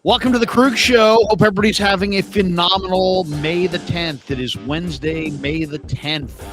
Welcome to the Krueger Show. Hope everybody's having a phenomenal May the 10th. It is Wednesday, May the 10th.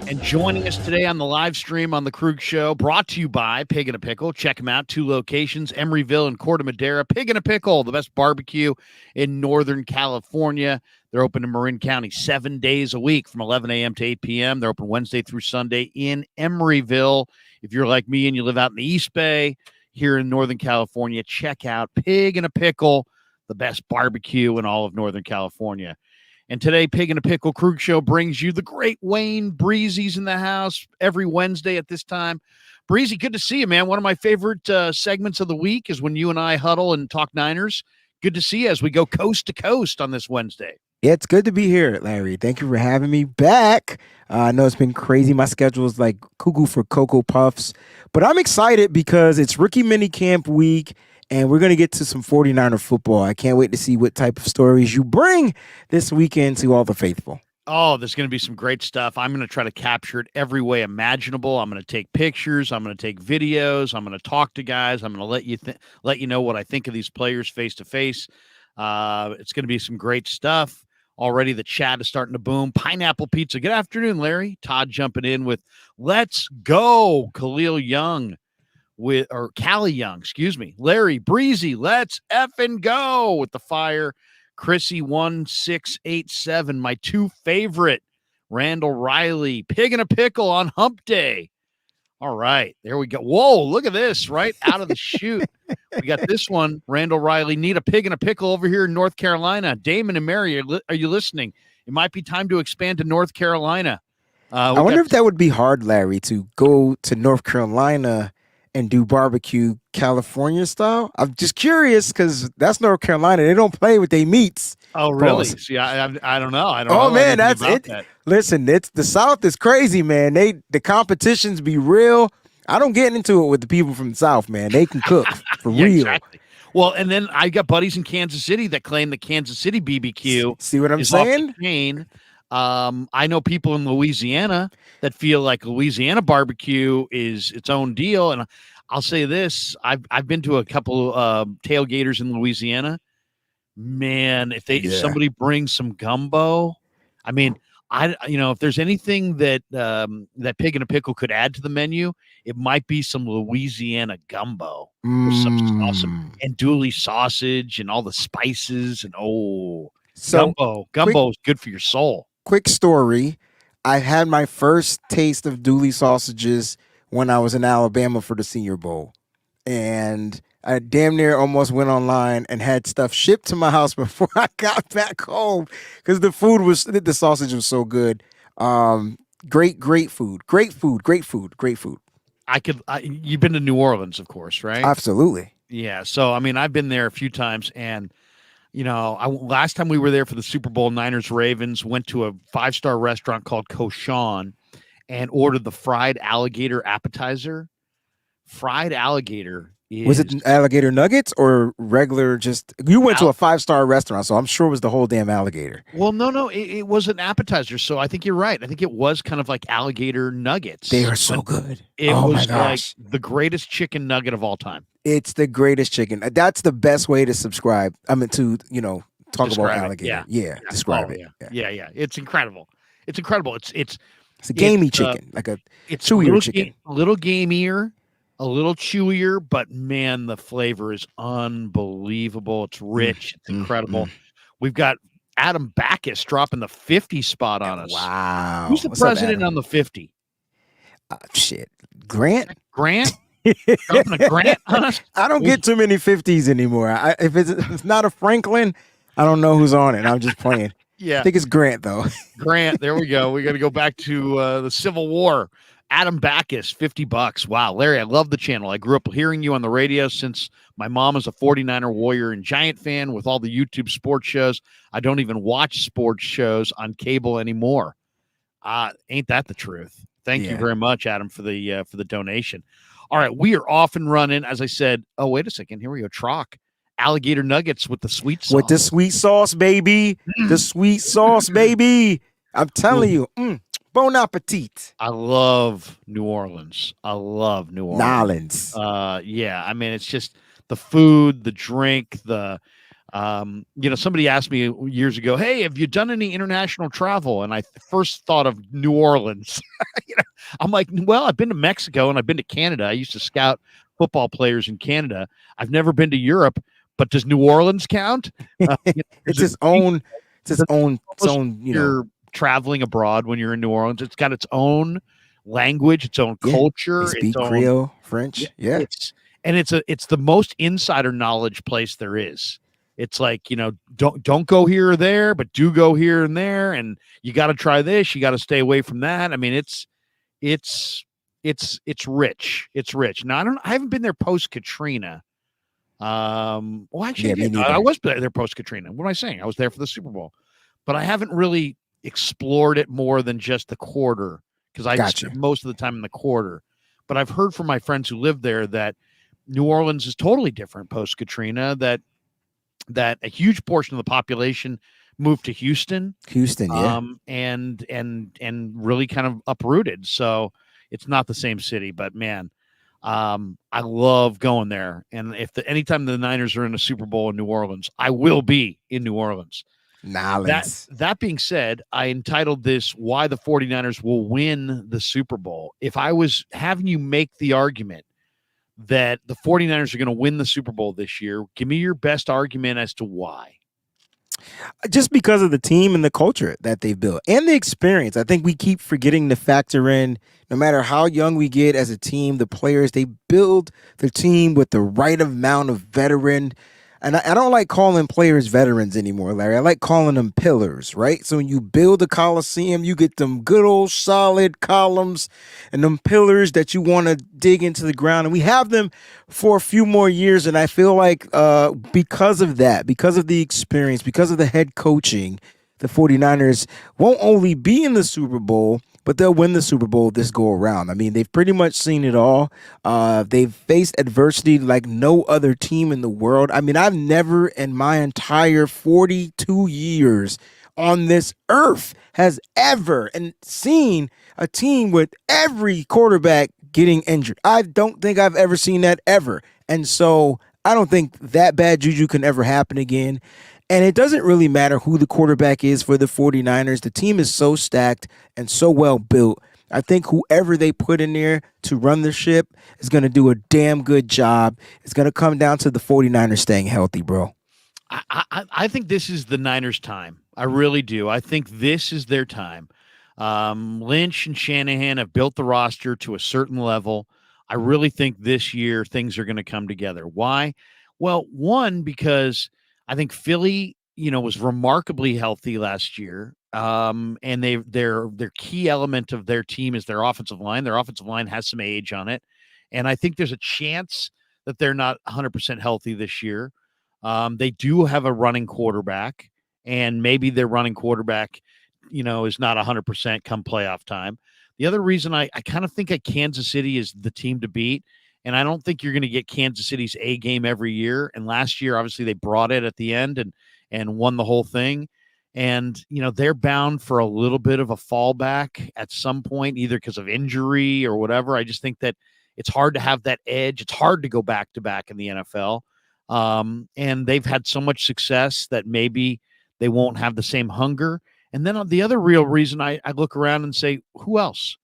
And joining us today on the live stream on the Krueger Show, brought to you by Pig and a Pickle. Check them out. 2 locations, Emeryville and Corte Madera. Pig and a Pickle, the best barbecue in Northern California. They're open in Marin County 7 days a week from 11 a.m. to 8 p.m. They're open Wednesday through Sunday in Emeryville. If you're like me and you live out in the East Bay, here in Northern California, check out Pig and a Pickle, the best barbecue in all of Northern California. And today, Pig and a Pickle Krueger Show brings you the great Wayne Breezy's in the house every Wednesday at this time. Breezy, good to see you, man. One of my favorite segments of the week is when you and I huddle and talk Niners. Good to see you as we go coast to coast on this Wednesday. Yeah, it's good to be here, Larry. Thank you for having me back. I know it's been crazy. My schedule is like cuckoo for Cocoa Puffs. But I'm excited because it's rookie minicamp week, and we're going to get to some 49er football. I can't wait to see what type of stories you bring this weekend to all the faithful. Oh, there's going to be some great stuff. I'm going to try to capture it every way imaginable. I'm going to take pictures. I'm going to take videos. I'm going to talk to guys. I'm going to let you know what I think of these players face to face. It's going to be some great stuff. Already the chat is starting to boom. Pineapple Pizza. Good afternoon, Larry. Todd jumping in with Let's Go, Callie Young, excuse me. Larry, Breezy, let's effing go with the fire. Chrissy 1687, my 2 favorite. Randall Riley, Pig and a Pickle on Hump Day. All right, there we go. Whoa, look at this, right out of the chute. We got this one, Randall Riley, need a pig and a pickle over here in North Carolina. Damon and Mary, are you listening? It might be time to expand to North Carolina. I wonder if that would be hard, Larry, to go to North Carolina and do barbecue California style. I'm just curious because that's North Carolina. They don't play with their meats. Oh, really? See, I don't know. I don't know. Oh, man, that's it. That. Listen, the South is crazy, man. The competitions be real. I don't get into it with the people from the South, man. They can cook for real. Exactly. Well, and then I got buddies in Kansas City that claim the Kansas City BBQ. See what I'm saying? I know people in Louisiana that feel like Louisiana barbecue is its own deal. And I'll say this: I've been to a couple tailgaters in Louisiana. Man, if somebody brings some gumbo, I mean, if there's anything that that Pig and a Pickle could add to the menu, it might be some Louisiana gumbo or some awesome andouille sausage and all the spices and gumbo is good for your soul. Quick story: I had my first taste of douille sausages when I was in Alabama for the Senior Bowl, and I damn near almost went online and had stuff shipped to my house before I got back home because the sausage was so good. Great food. You've been to New Orleans, of course, right? Absolutely. Yeah. So, I mean, I've been there a few times, and last time we were there for the Super Bowl, Niners Ravens, went to a 5-star restaurant called Cochon and ordered the fried alligator appetizer. Fried alligator. Was it alligator nuggets or regular you went to a 5-star restaurant, so I'm sure it was the whole damn alligator. Well, no, it was an appetizer, so I think you're right. I think it was kind of like alligator nuggets. They are so good. It was like the greatest chicken nugget of all time. It's the greatest chicken. That's the best way to subscribe. I mean, to, talk about alligator. Yeah. Describe it. Yeah. It's incredible. It's incredible. It's a gamey chicken, like it's chewier chicken. A little gamier. A little chewier, but man, the flavor is unbelievable. It's rich. It's incredible. We've got Adam Backus dropping the 50 spot on us. Wow. Who's the president on the 50? Shit. Grant? Dropping a Grant on us? I don't get too many 50s anymore. If it's not a Franklin, I don't know who's on it. I'm just playing. Yeah. I think it's Grant, though. Grant. There we go. We got to go back to the Civil War. Adam Backus, $50. Wow, Larry, I love the channel. I grew up hearing you on the radio since my mom is a 49er Warrior and Giant fan with all the YouTube sports shows. I don't even watch sports shows on cable anymore. Ain't that the truth? Thank you very much, Adam, for the donation. All right, we are off and running. As I said, oh, wait a second. Here we go. Trock. Alligator nuggets with the sweet sauce. With the sweet sauce, baby. The sweet sauce, baby. I'm telling you. Bon appetit. I love New Orleans. Nolans. Yeah, I mean, it's just the food, the drink, somebody asked me years ago, "Hey, have you done any international travel?" And I first thought of New Orleans. I'm like, well, I've been to Mexico and I've been to Canada. I used to scout football players in Canada. I've never been to Europe, but does New Orleans count? It's There's a its own. It's its the own. Its almost own. you're traveling abroad when you're in New Orleans. It's got its own language, its own Yeah. They culture, its speak own Creole, yeah, French. Yeah. it's the most insider knowledge place there is. It's like, don't go here or there, but do go here and there, and you got to try this, you got to stay away from that. I mean, it's it's rich. It's rich. Now I haven't been there post Katrina. Well, actually, Yeah. I Me did. I neither. was there post Katrina. What am I saying? I was there for the Super Bowl, but I haven't really explored it more than just the quarter because I Got you. spent most of the time in the quarter. But I've heard from my friends who live there that New Orleans is totally different post Katrina. That a huge portion of the population moved to Houston, Houston. Yeah. and really kind of uprooted. So it's not the same city, but man, I love going there. And anytime the Niners are in a Super Bowl in New Orleans, I will be in New Orleans. That Nolans. that being said, I entitled this "Why the 49ers Will Win the Super Bowl." If I was having you make the argument that the 49ers are going to win the Super Bowl this year, give me your best argument as to why. Just because of the team and the culture that they've built and the experience. I think we keep forgetting to factor in, no matter how young we get as a team, the players, they build the team with the right amount of veteran. And I don't like calling players veterans anymore, Larry. I like calling them pillars, right? So when you build a coliseum, you get them good old solid columns and them pillars that you want to dig into the ground. And we have them for a few more years. And I feel like because of that, because of the experience, because of the head coaching, the 49ers won't only be in the Super Bowl, but they'll win the Super Bowl this go around. I mean, they've pretty much seen it all. They've faced adversity like no other team in the world. I mean, I've never in my entire 42 years on this earth has ever and seen a team with every quarterback getting injured. I don't think I've ever seen that ever. And so I don't think that bad juju can ever happen again. And it doesn't really matter who the quarterback is for the 49ers. The team is so stacked and so well built. I think whoever they put in there to run the ship is going to do a damn good job. It's going to come down to the 49ers staying healthy, bro. I think this is the Niners' time. I really do. I think this is their time. Lynch and Shanahan have built the roster to a certain level. I really think this year things are going to come together. Why? Well, one, because I think Philly, was remarkably healthy last year. And their key element of their team is their offensive line. Their offensive line has some age on it, and I think there's a chance that they're not 100% healthy this year. They do have a running quarterback, and maybe their running quarterback, is not 100% come playoff time. The other reason I kind of think that Kansas City is the team to beat, and I don't think you're going to get Kansas City's A game every year. And last year, obviously, they brought it at the end and won the whole thing. And they're bound for a little bit of a fallback at some point, either because of injury or whatever. I just think that it's hard to have that edge. It's hard to go back to back in the NFL. And they've had so much success that maybe they won't have the same hunger. And then the other real reason I look around and say, who else?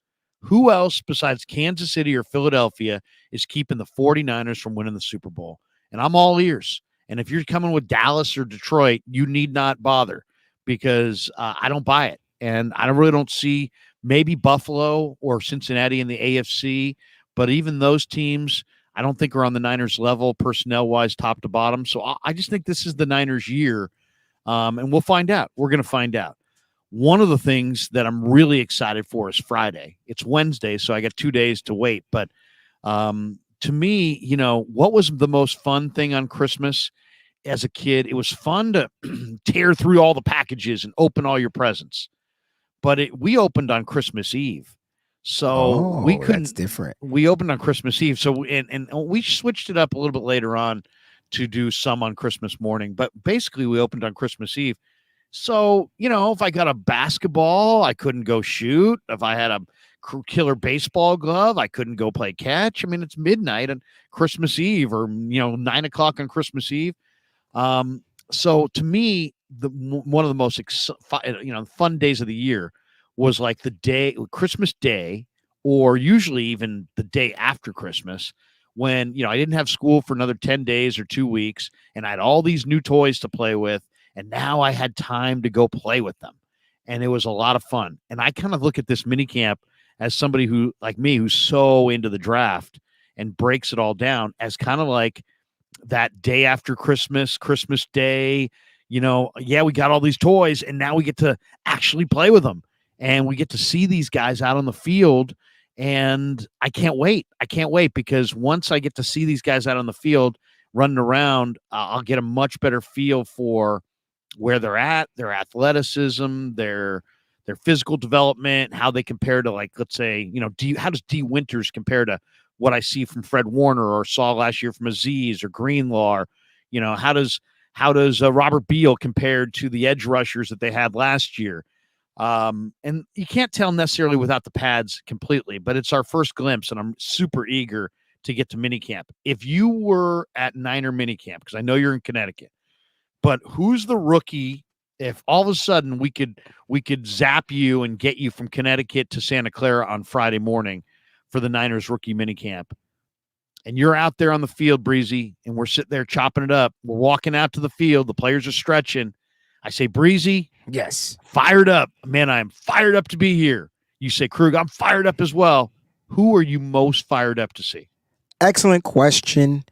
Who else besides Kansas City or Philadelphia is keeping the 49ers from winning the Super Bowl? And I'm all ears. And if you're coming with Dallas or Detroit, you need not bother because I don't buy it. And I really don't see maybe Buffalo or Cincinnati in the AFC, but even those teams – I don't think are on the Niners level personnel-wise, top to bottom. So I just think this is the Niners' year, and we'll find out. We're going to find out. One of the things that I'm really excited for is Friday. It's Wednesday, so I got 2 days to wait. But to me, what was the most fun thing on Christmas as a kid? It was fun to tear through all the packages and open all your presents. But we opened on Christmas Eve. So we Oh, that's couldn't. different. We opened on Christmas Eve. So and we switched it up a little bit later on to do some on Christmas morning. But basically, we opened on Christmas Eve. So if I got a basketball, I couldn't go shoot. If I had a killer baseball glove. I couldn't go play catch. I mean, it's midnight on Christmas Eve, or 9 o'clock on Christmas Eve. So to me, one of the most fun days of the year was like the day, Christmas Day, or usually even the day after Christmas, when I didn't have school for another 10 days or 2 weeks, and I had all these new toys to play with, and now I had time to go play with them, and it was a lot of fun. And I kind of look at this mini camp as somebody who, like me, who's so into the draft and breaks it all down, as kind of like that day after Christmas Day. We got all these toys, and now we get to actually play with them, and we get to see these guys out on the field. And I can't wait. Because once I get to see these guys out on the field running around, I'll get a much better feel for where they're at, their athleticism, their physical development, how they compare to, like, let's say, how does D Winters compare to what I see from Fred Warner or saw last year from Aziz or Greenlaw? How does Robert Beal compared to the edge rushers that they had last year? And you can't tell necessarily without the pads completely, but it's our first glimpse, and I'm super eager to get to minicamp. If you were at Niner minicamp, because I know you're in Connecticut, but who's the rookie? If all of a sudden we could zap you and get you from Connecticut to Santa Clara on Friday morning for the Niners rookie minicamp, and you're out there on the field, Breezy, and we're sitting there chopping it up, we're walking out to the field, the players are stretching, I say, Breezy, yes, fired up, man, I'm fired up to be here. You say, Krug, I'm fired up as well. Who are you most fired up to see? Excellent question.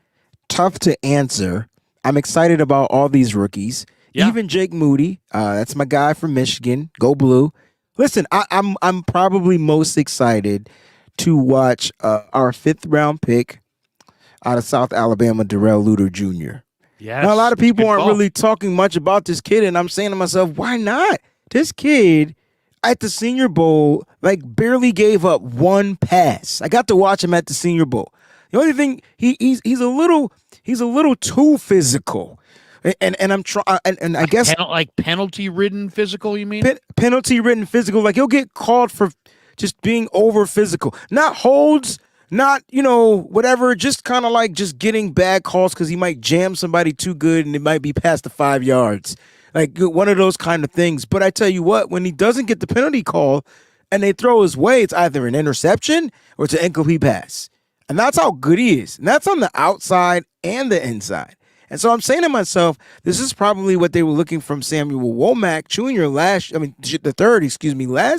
Tough to answer. I'm excited about all these rookies. Yeah. Even Jake Moody. That's my guy from Michigan. Go Blue. Listen, I'm probably most excited to watch our 5th round pick out of South Alabama, Darrell Luter Jr. Yes, now, a lot of people aren't ball. really talking much about this kid, and I'm saying to myself, why not? This kid at the Senior Bowl, like, barely gave up one pass. I got to watch him at the Senior Bowl. The only thing, he's a little too physical, and I'm trying, and I guess like penalty ridden physical. You mean penalty ridden physical? Like, he'll get called for just being over physical, not holds, not whatever, just kind of like just getting bad calls because he might jam somebody too good and it might be past the 5 yards, like one of those kind of things. But I tell you what, when he doesn't get the penalty call and they throw his way, it's either an interception or it's an incomplete pass. And that's how good he is. And that's on the outside and the inside. And so I'm saying to myself, this is probably what they were looking from Samuel Womack Jr. last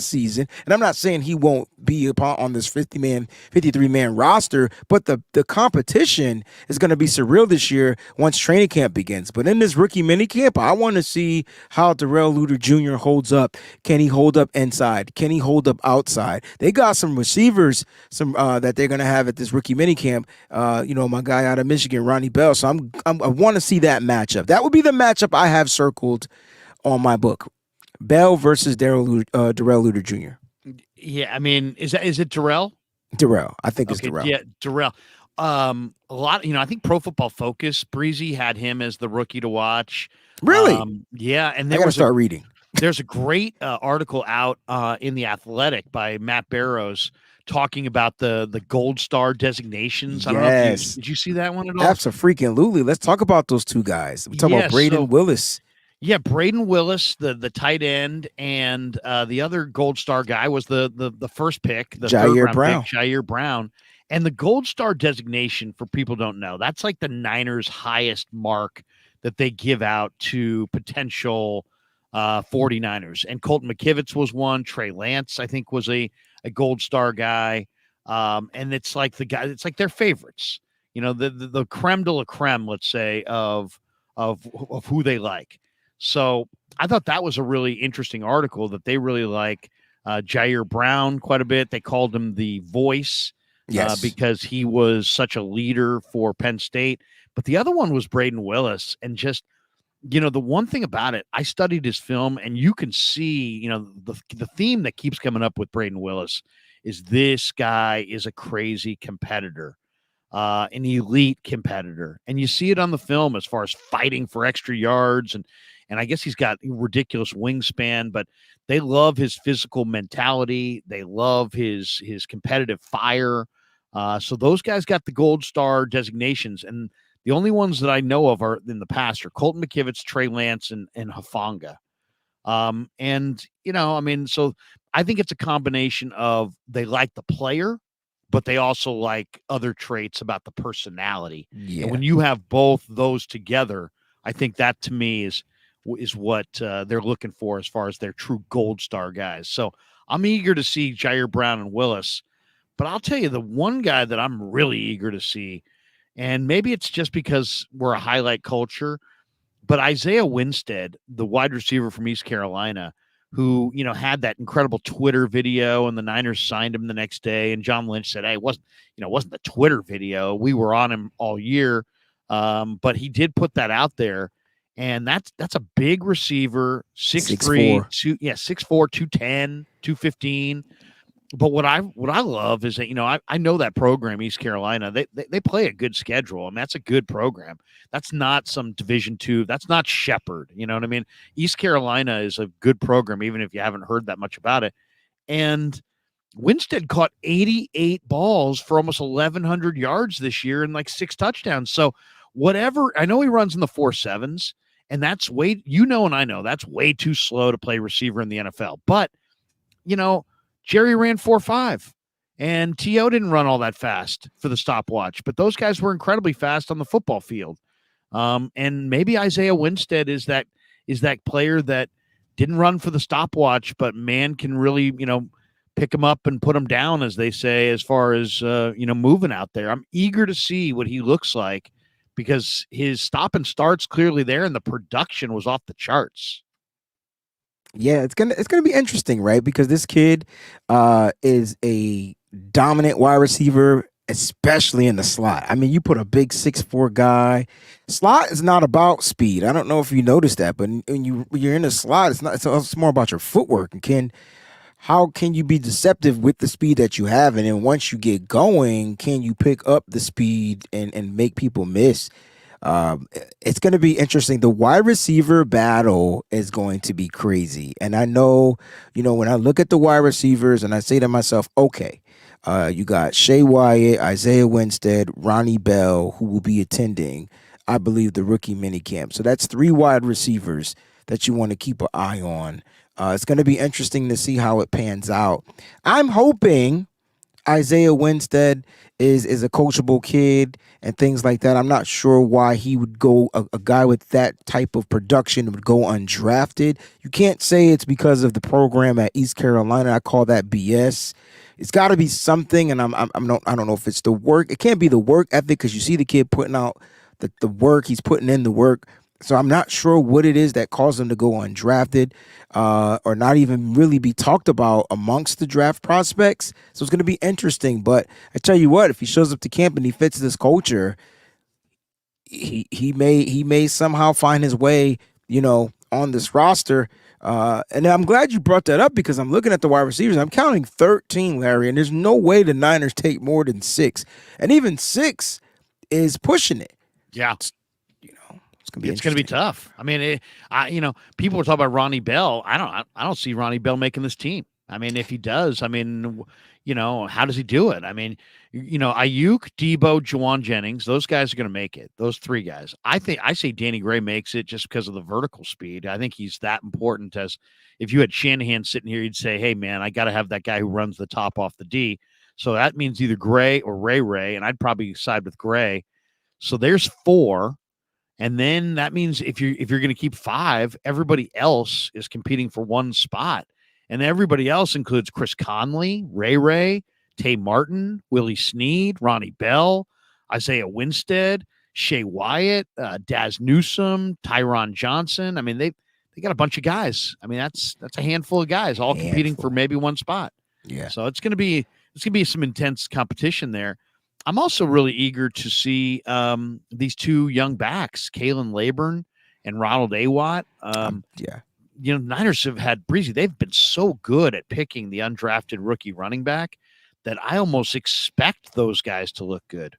season. And I'm not saying he won't be on this 53-man roster, but the competition is going to be surreal this year once training camp begins. But in this rookie minicamp, I want to see how Darrell Luter Jr. holds up. Can he hold up inside? Can he hold up outside? They got some receivers that they're going to have at this rookie minicamp. My guy out of Michigan, Ronnie Bell. So I want to see that matchup. That would be the matchup I have circled on my book. Bell versus Darrell Luter Jr. Yeah, I mean, is it Darrell? Darrell, I think it's Darrell. Yeah, Darrell. A lot, I think Pro Football Focus, Breezy had him as the rookie to watch. Really? Yeah, and I got to start reading. There's a great article out in The Athletic by Matt Barrows talking about the Gold Star designations. I don't know if did you see that one at all? Absolutely. Let's talk about those two guys. We're talking about Braden Willis. Yeah, Braden Willis, the tight end, and the other Gold Star guy was the first pick, the Jair Brown. Jair Brown. And the Gold Star designation, for people who don't know, that's like the Niners' highest mark that they give out to potential 49ers. And Colton McKivitz was one. Trey Lance, I think, was a Gold Star guy. And it's like it's like their favorites, the creme de la creme, let's say, of who they like. So I thought that was a really interesting article, that they really like Jair Brown quite a bit. They called him the voice because he was such a leader for Penn State. But the other one was Braden Willis. And just, the one thing about it, I studied his film, and you can see, the theme that keeps coming up with Braden Willis is this guy is a crazy competitor, an elite competitor. And you see it on the film as far as fighting for extra yards. and I guess he's got ridiculous wingspan, but they love his physical mentality. They love his competitive fire. So those guys got the gold star designations, and the only ones that I know of are in the past are Colton McKivitz, Trey Lance, and Hafanga. And I mean, so I think it's a combination of they like the player, but they also like other traits about the personality. Yeah. And when you have both those together, I think that to me is what they're looking for as far as their true gold star guys. So I'm eager to see Jair Brown and Willis, but I'll tell you the one guy that I'm really eager to see, and maybe it's just because we're a highlight culture, but Isaiah Winstead, the wide receiver from East Carolina, who, had that incredible Twitter video and the Niners signed him the next day. And John Lynch said, hey, it wasn't the Twitter video. We were on him all year. But he did put that out there. And that's a big receiver, 6'3", 6'4", 210, 215. But what I love is that, I know that program, East Carolina, they play a good schedule. I mean, that's a good program. That's not some Division II. That's not Shepherd. You know what I mean? East Carolina is a good program, even if you haven't heard that much about it. And Winstead caught 88 balls for almost 1,100 yards this year and like 6 touchdowns. So whatever, I know he runs in the 4.7s, and that's way, and I know that's way too slow to play receiver in the NFL. But, Jerry ran 4.5, and T.O. didn't run all that fast for the stopwatch, but those guys were incredibly fast on the football field. And maybe Isaiah Winstead is that player that didn't run for the stopwatch, but man can really, pick him up and put him down, as they say, as far as, moving out there. I'm eager to see what he looks like because his stop and start's clearly there, and the production was off the charts. Yeah, it's gonna be interesting, right? Because this kid is a dominant wide receiver, especially in the slot. I mean, you put a big 6'4" guy. Slot is not about speed. I don't know if you noticed that, but when you're in the slot, it's more about your footwork. And how can you be deceptive with the speed that you have? And then once you get going, can you pick up the speed and make people miss? It's going to be interesting. The wide receiver battle is going to be crazy. And I know, when I look at the wide receivers and I say to myself, okay, you got Shea Wyatt, Isaiah Winstead, Ronnie Bell, who will be attending, I believe, the rookie minicamp. So that's 3 wide receivers that you want to keep an eye on. It's going to be interesting to see how it pans out. I'm hoping Isaiah Winstead is a coachable kid and things like that. I'm not sure why he would go, a guy with that type of production would go undrafted. You can't say it's because of the program at East Carolina. I call that BS. It's got to be something, and I don't know if it's the work. It can't be the work ethic because you see the kid putting out the work. He's putting in the work. So I'm not sure what it is that caused him to go undrafted or not even really be talked about amongst the draft prospects. So it's going to be interesting. But I tell you what, if he shows up to camp and he fits this culture, he may somehow find his way, on this roster. And I'm glad you brought that up because I'm looking at the wide receivers. I'm counting 13, Larry, and there's no way the Niners take more than 6. And even 6 is pushing it. Yeah. It's going to be tough. I mean, people were talking about Ronnie Bell. I don't see Ronnie Bell making this team. I mean, if he does, how does he do it? I mean, Ayuk, Debo, Juwan Jennings, those guys are going to make it. Those 3 guys. I say Danny Gray makes it just because of the vertical speed. I think he's that important. As if you had Shanahan sitting here, you'd say, hey man, I got to have that guy who runs the top off the D. So that means either Gray or Ray, and I'd probably side with Gray. So there's 4. And then that means if you're going to keep 5, everybody else is competing for 1 spot. And everybody else includes Chris Conley, Ray, Tay Martin, Willie Snead, Ronnie Bell, Isaiah Winstead, Shea Wyatt, Daz Newsome, Tyron Johnson. I mean, they got a bunch of guys. I mean, that's a handful of guys all competing for maybe 1 spot. Yeah. So it's going to be some intense competition there. I'm also really eager to see these 2 young backs, Kalen Laburn and Ronald Awatt. Niners have had Breezy. They've been so good at picking the undrafted rookie running back that I almost expect those guys to look good.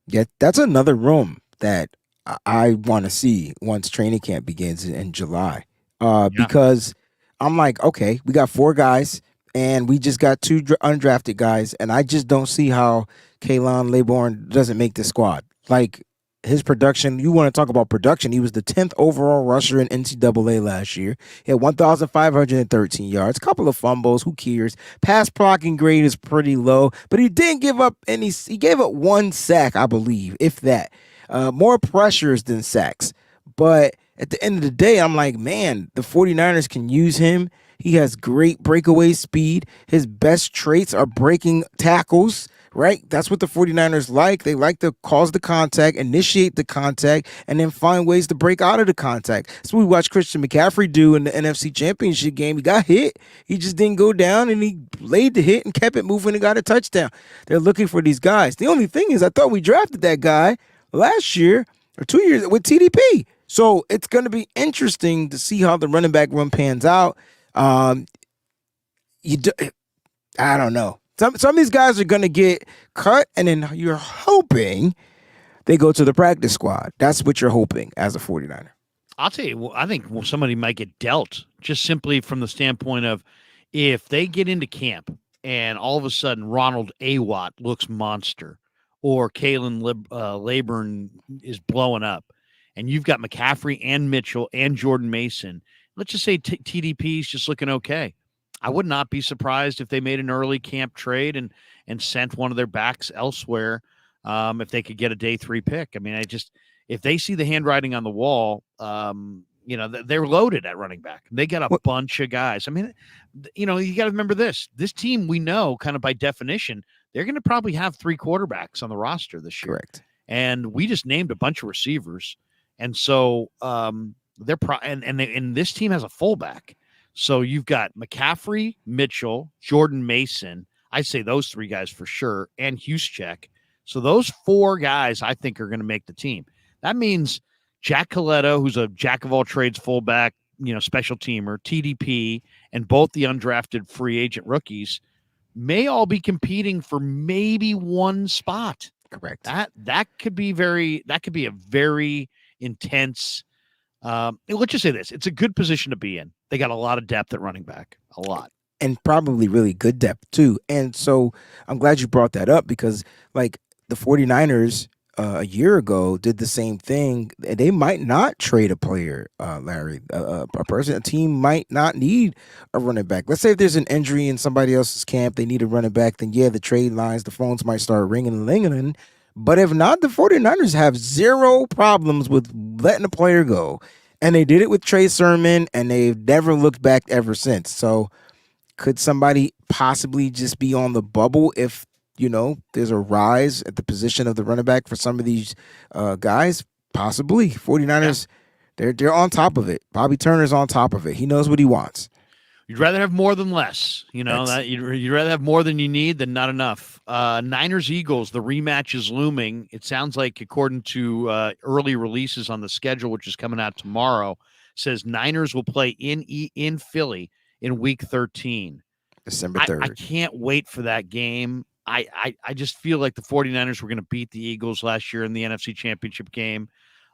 Yeah, that's another room that I want to see once training camp begins in July. Yeah. Because I'm like, okay, we got 4 guys and we just got 2 undrafted guys, and I just don't see how Kalen Laborn doesn't make the squad. Like his production, you want to talk about production? He was the 10th overall rusher in NCAA last year. He had 1,513 yards, a couple of fumbles. Who cares? Pass blocking grade is pretty low, but he didn't give up any. He gave up 1 sack, I believe, if that. More pressures than sacks. But at the end of the day, I'm like, man, the 49ers can use him. He has great breakaway speed. His best traits are breaking tackles, right? That's what the 49ers like. They like to cause the contact, initiate the contact, and then find ways to break out of the contact. That's what we watched Christian McCaffrey do in the NFC Championship game. He got hit. He just didn't go down, and he laid the hit and kept it moving and got a touchdown. They're looking for these guys. The only thing is, I thought we drafted that guy last year or 2 years with TDP. So it's going to be interesting to see how the running back run pans out. I don't know. Some of these guys are going to get cut, and then you're hoping they go to the practice squad. That's what you're hoping as a 49er. I'll tell you, I think somebody might get dealt just simply from the standpoint of if they get into camp and all of a sudden Ronald Awatt looks monster or Kalen Laborn is blowing up, and you've got McCaffrey and Mitchell and Jordan Mason. Let's just say TDP is just looking okay. I would not be surprised if they made an early camp trade and sent one of their backs elsewhere if they could get a day 3 pick. I mean, if they see the handwriting on the wall, they're loaded at running back. They got a bunch of guys. I mean, you got to remember this team, we know kind of by definition, they're going to probably have 3 quarterbacks on the roster this year. Correct. And we just named a bunch of receivers. And so and this team has a fullback. So you've got McCaffrey, Mitchell, Jordan Mason. I say those 3 guys for sure, and Juszczyk. So those 4 guys I think are going to make the team. That means Jack Coletto, who's a jack of all trades fullback, special teamer, TDP, and both the undrafted free agent rookies may all be competing for maybe 1 spot. Correct. That could be a very intense. Let's just say this: it's a good position to be in. They got a lot of depth at running back, a lot, and probably really good depth too. And so I'm glad you brought that up because, like, the 49ers a year ago did the same thing. They might not trade a player, Larry. A team might not need a running back. Let's say if there's an injury in somebody else's camp, they need a running back, then yeah, the trade lines, the phones might start ringing and lingering. But if not, the 49ers have 0 problems with letting a player go. And they did it with Trey Sermon, and they've never looked back ever since. So could somebody possibly just be on the bubble if, there's a rise at the position of the running back for some of these guys? Possibly. 49ers, they're on top of it. Bobby Turner's on top of it. He knows what he wants. You'd rather have more than less, that you'd rather have more than you need than not enough. Niners Eagles, the rematch is looming. It sounds like, according to early releases on the schedule, which is coming out tomorrow, says Niners will play in Philly in week 13. December 3rd. I can't wait for that game. I just feel like the 49ers were going to beat the Eagles last year in the NFC Championship game.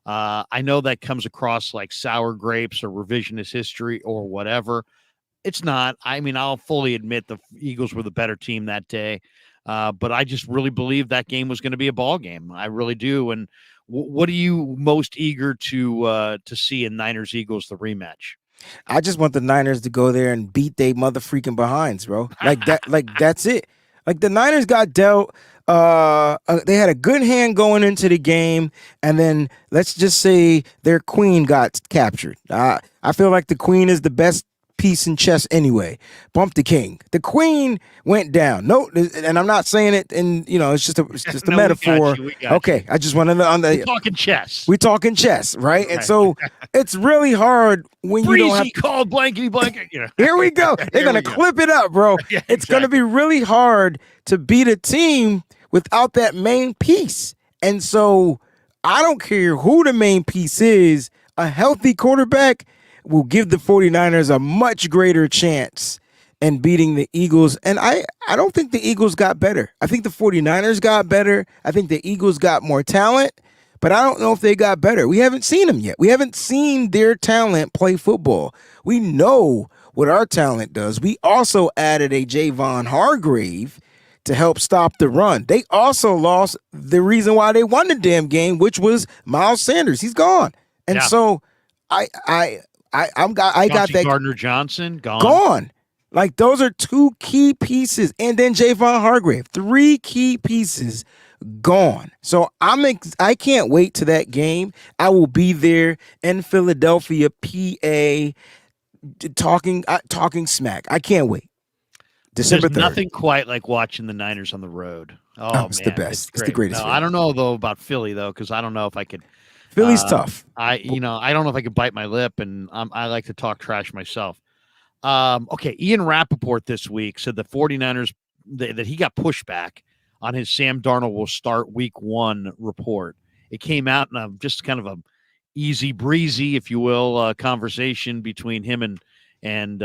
I know that comes across like sour grapes or revisionist history or whatever. It's not. I mean, I'll fully admit the Eagles were the better team that day, but I just really believe that game was going to be a ball game. I really do. And what are you most eager to see in Niners Eagles, the rematch? I just want the Niners to go there and beat they mother freaking behinds, bro. Like that. Like that's it. Like the Niners got dealt. They had a good hand going into the game, and then let's just say their queen got captured. I feel like the queen is the best piece in chess anyway. Bump the king. The queen went down. No, and I'm not saying it in, it's just a No, metaphor. We got Okay, you. I just wanted to We're talking chess. We talking chess, right? And so it's really hard when Breezy you don't have called blankety blanket. Here we go. They're gonna clip it up, bro. Yeah, it's gonna be really hard to beat a team without that main piece. And so I don't care who the main piece is, a healthy quarterback will give the 49ers a much greater chance in beating the Eagles. And I don't think the Eagles got better. I think the 49ers got better. I think the Eagles got more talent. but I don't know if they got better. We haven't seen them yet. We haven't seen their talent play football. We know what our talent does. We also added a Javon Hargrave to help stop the run. They also lost the reason why they won the damn game, which was Miles Sanders. He's gone. And so I got Chauncey that Gardner-Johnson gone. Like, those are two key pieces. And then Javon Hargrave, 3 key pieces gone. So I can't wait to that game. I will be there in Philadelphia, PA, talking smack. I can't wait. December 3rd. There's nothing quite like watching the Niners on the road. Oh, it's man, the best. It's the great. greatest. No, I don't know though about Philly though, because I don't know if I could. Philly's tough. I don't know if I could bite my lip, and I like to talk trash myself. Okay, Ian Rapoport this week said the 49ers that he got pushback on his Sam Darnold will start week 1 report. It came out in a just kind of a easy breezy, if you will, conversation between him and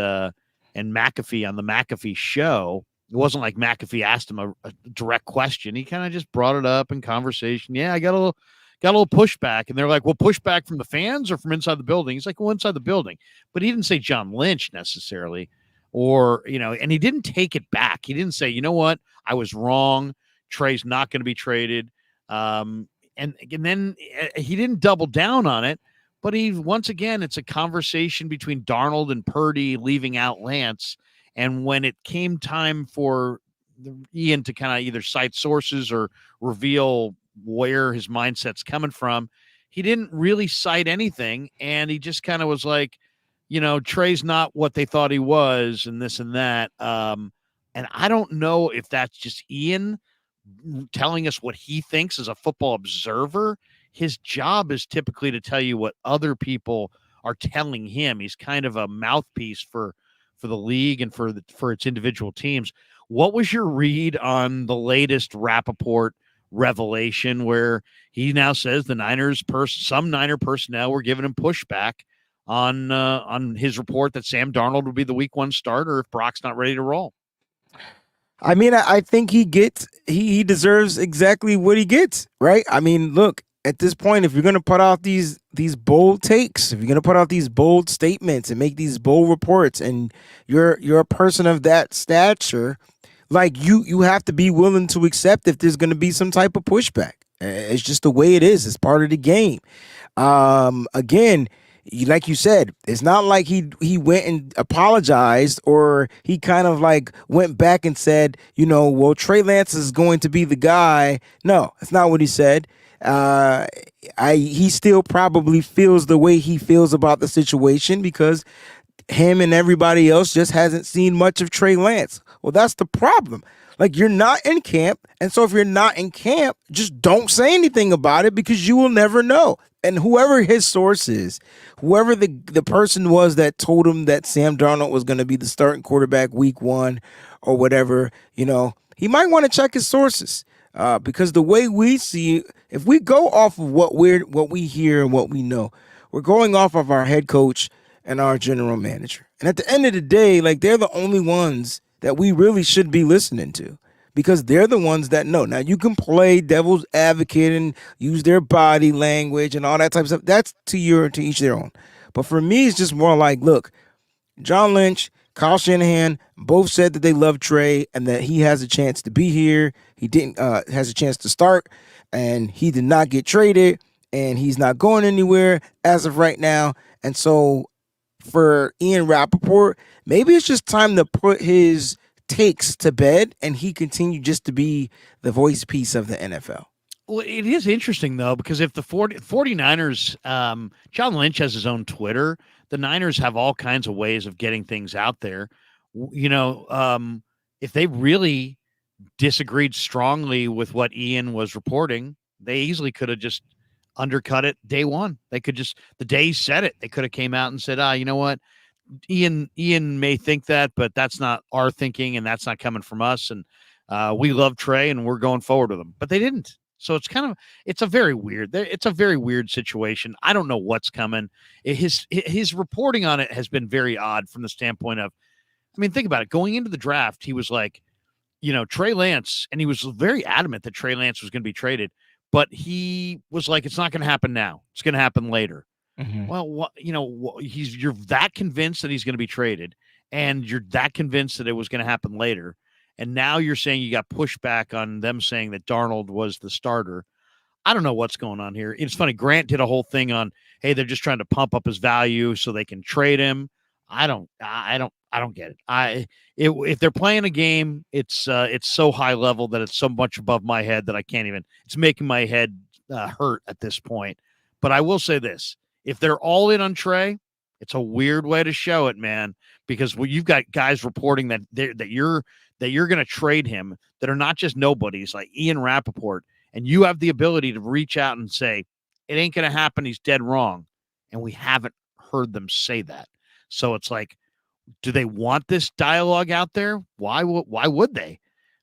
McAfee on the McAfee show. It wasn't like McAfee asked him a direct question. He kind of just brought it up in conversation. Yeah, I got a little pushback. And they're like, well, pushback from the fans or from inside the building? He's like, well, inside the building. But he didn't say John Lynch necessarily, or, and he didn't take it back. He didn't say, you know what, I was wrong. Trey's not going to be traded. And then he didn't double down on it. But once again, it's a conversation between Darnold and Purdy, leaving out Lance. And when it came time for Ian to kind of either cite sources or reveal where his mindset's coming from, he didn't really cite anything. And he just kind of was like, Trey's not what they thought he was, and this and that. And I don't know if that's just Ian telling us what he thinks as a football observer. His job is typically to tell you what other people are telling him. He's kind of a mouthpiece for the league and for its individual teams. What was your read on the latest Rapoport revelation where he now says the Niners some Niner personnel were giving him pushback on his report that Sam Darnold would be the week 1 starter if Brock's not ready to roll? I mean, I think he deserves exactly what he gets, right? I mean, look, at this point, if you're going to put out these bold takes, if you're going to put out these bold statements and make these bold reports, and you're a person of that stature, like you have to be willing to accept if there's going to be some type of pushback. It's just the way it is. It's part of the game. Again, like you said, it's not like he went and apologized, or he kind of like went back and said, well, Trey Lance is going to be the guy. No, that's not what he said. He still probably feels the way he feels about the situation because him and everybody else just hasn't seen much of Trey Lance. Well, that's the problem. Like, you're not in camp. And so if you're not in camp, just don't say anything about it because you will never know. And whoever his source is, whoever the person was that told him that Sam Darnold was going to be the starting quarterback week 1 or whatever, he might want to check his sources. Because the way we see, if we go off of what we hear and what we know, we're going off of our head coach and our general manager. And at the end of the day, like, they're the only ones that we really should be listening to because they're the ones that know. Now, you can play devil's advocate and use their body language and all that type of stuff. That's to each their own. But for me, it's just more like, look, John Lynch, Kyle Shanahan both said that they love Trey and that he has a chance to be here. He has a chance to start, and he did not get traded, and he's not going anywhere as of right now. And so for Ian Rapoport, maybe it's just time to put his takes to bed and he continue just to be the voice piece of the NFL. Well, it is interesting, though, because if the 49ers, John Lynch has his own Twitter, the Niners have all kinds of ways of getting things out there. If they really disagreed strongly with what Ian was reporting, they easily could have just undercut it day one. They could just, the day he said it, they could have came out and said, you know what? Ian may think that, but that's not our thinking, and that's not coming from us. And we love Trey, and we're going forward with him. But they didn't. So it's a very weird situation. I don't know what's coming. His reporting on it has been very odd from the standpoint of, I mean, think about it. Going into the draft, he was like, Trey Lance, and he was very adamant that Trey Lance was going to be traded. but he was like, it's not going to happen now. It's going to happen later. Mm-hmm. Well, you're that convinced that he's going to be traded, and you're that convinced that it was going to happen later, and now you're saying you got pushback on them saying that Darnold was the starter. I don't know what's going on here. It's funny. Grant did a whole thing on, hey, they're just trying to pump up his value so they can trade him. I don't get it. If they're playing a game, it's so high level that it's so much above my head that I can't even. It's making my head hurt at this point. But I will say this: if they're all in on Trey, it's a weird way to show it, man. Because you've got guys reporting that you're going to trade him that are not just nobodies like Ian Rapoport. And you have the ability to reach out and say, it ain't going to happen. He's dead wrong. And we haven't heard them say that. So it's like, do they want this dialogue out there? Why would they?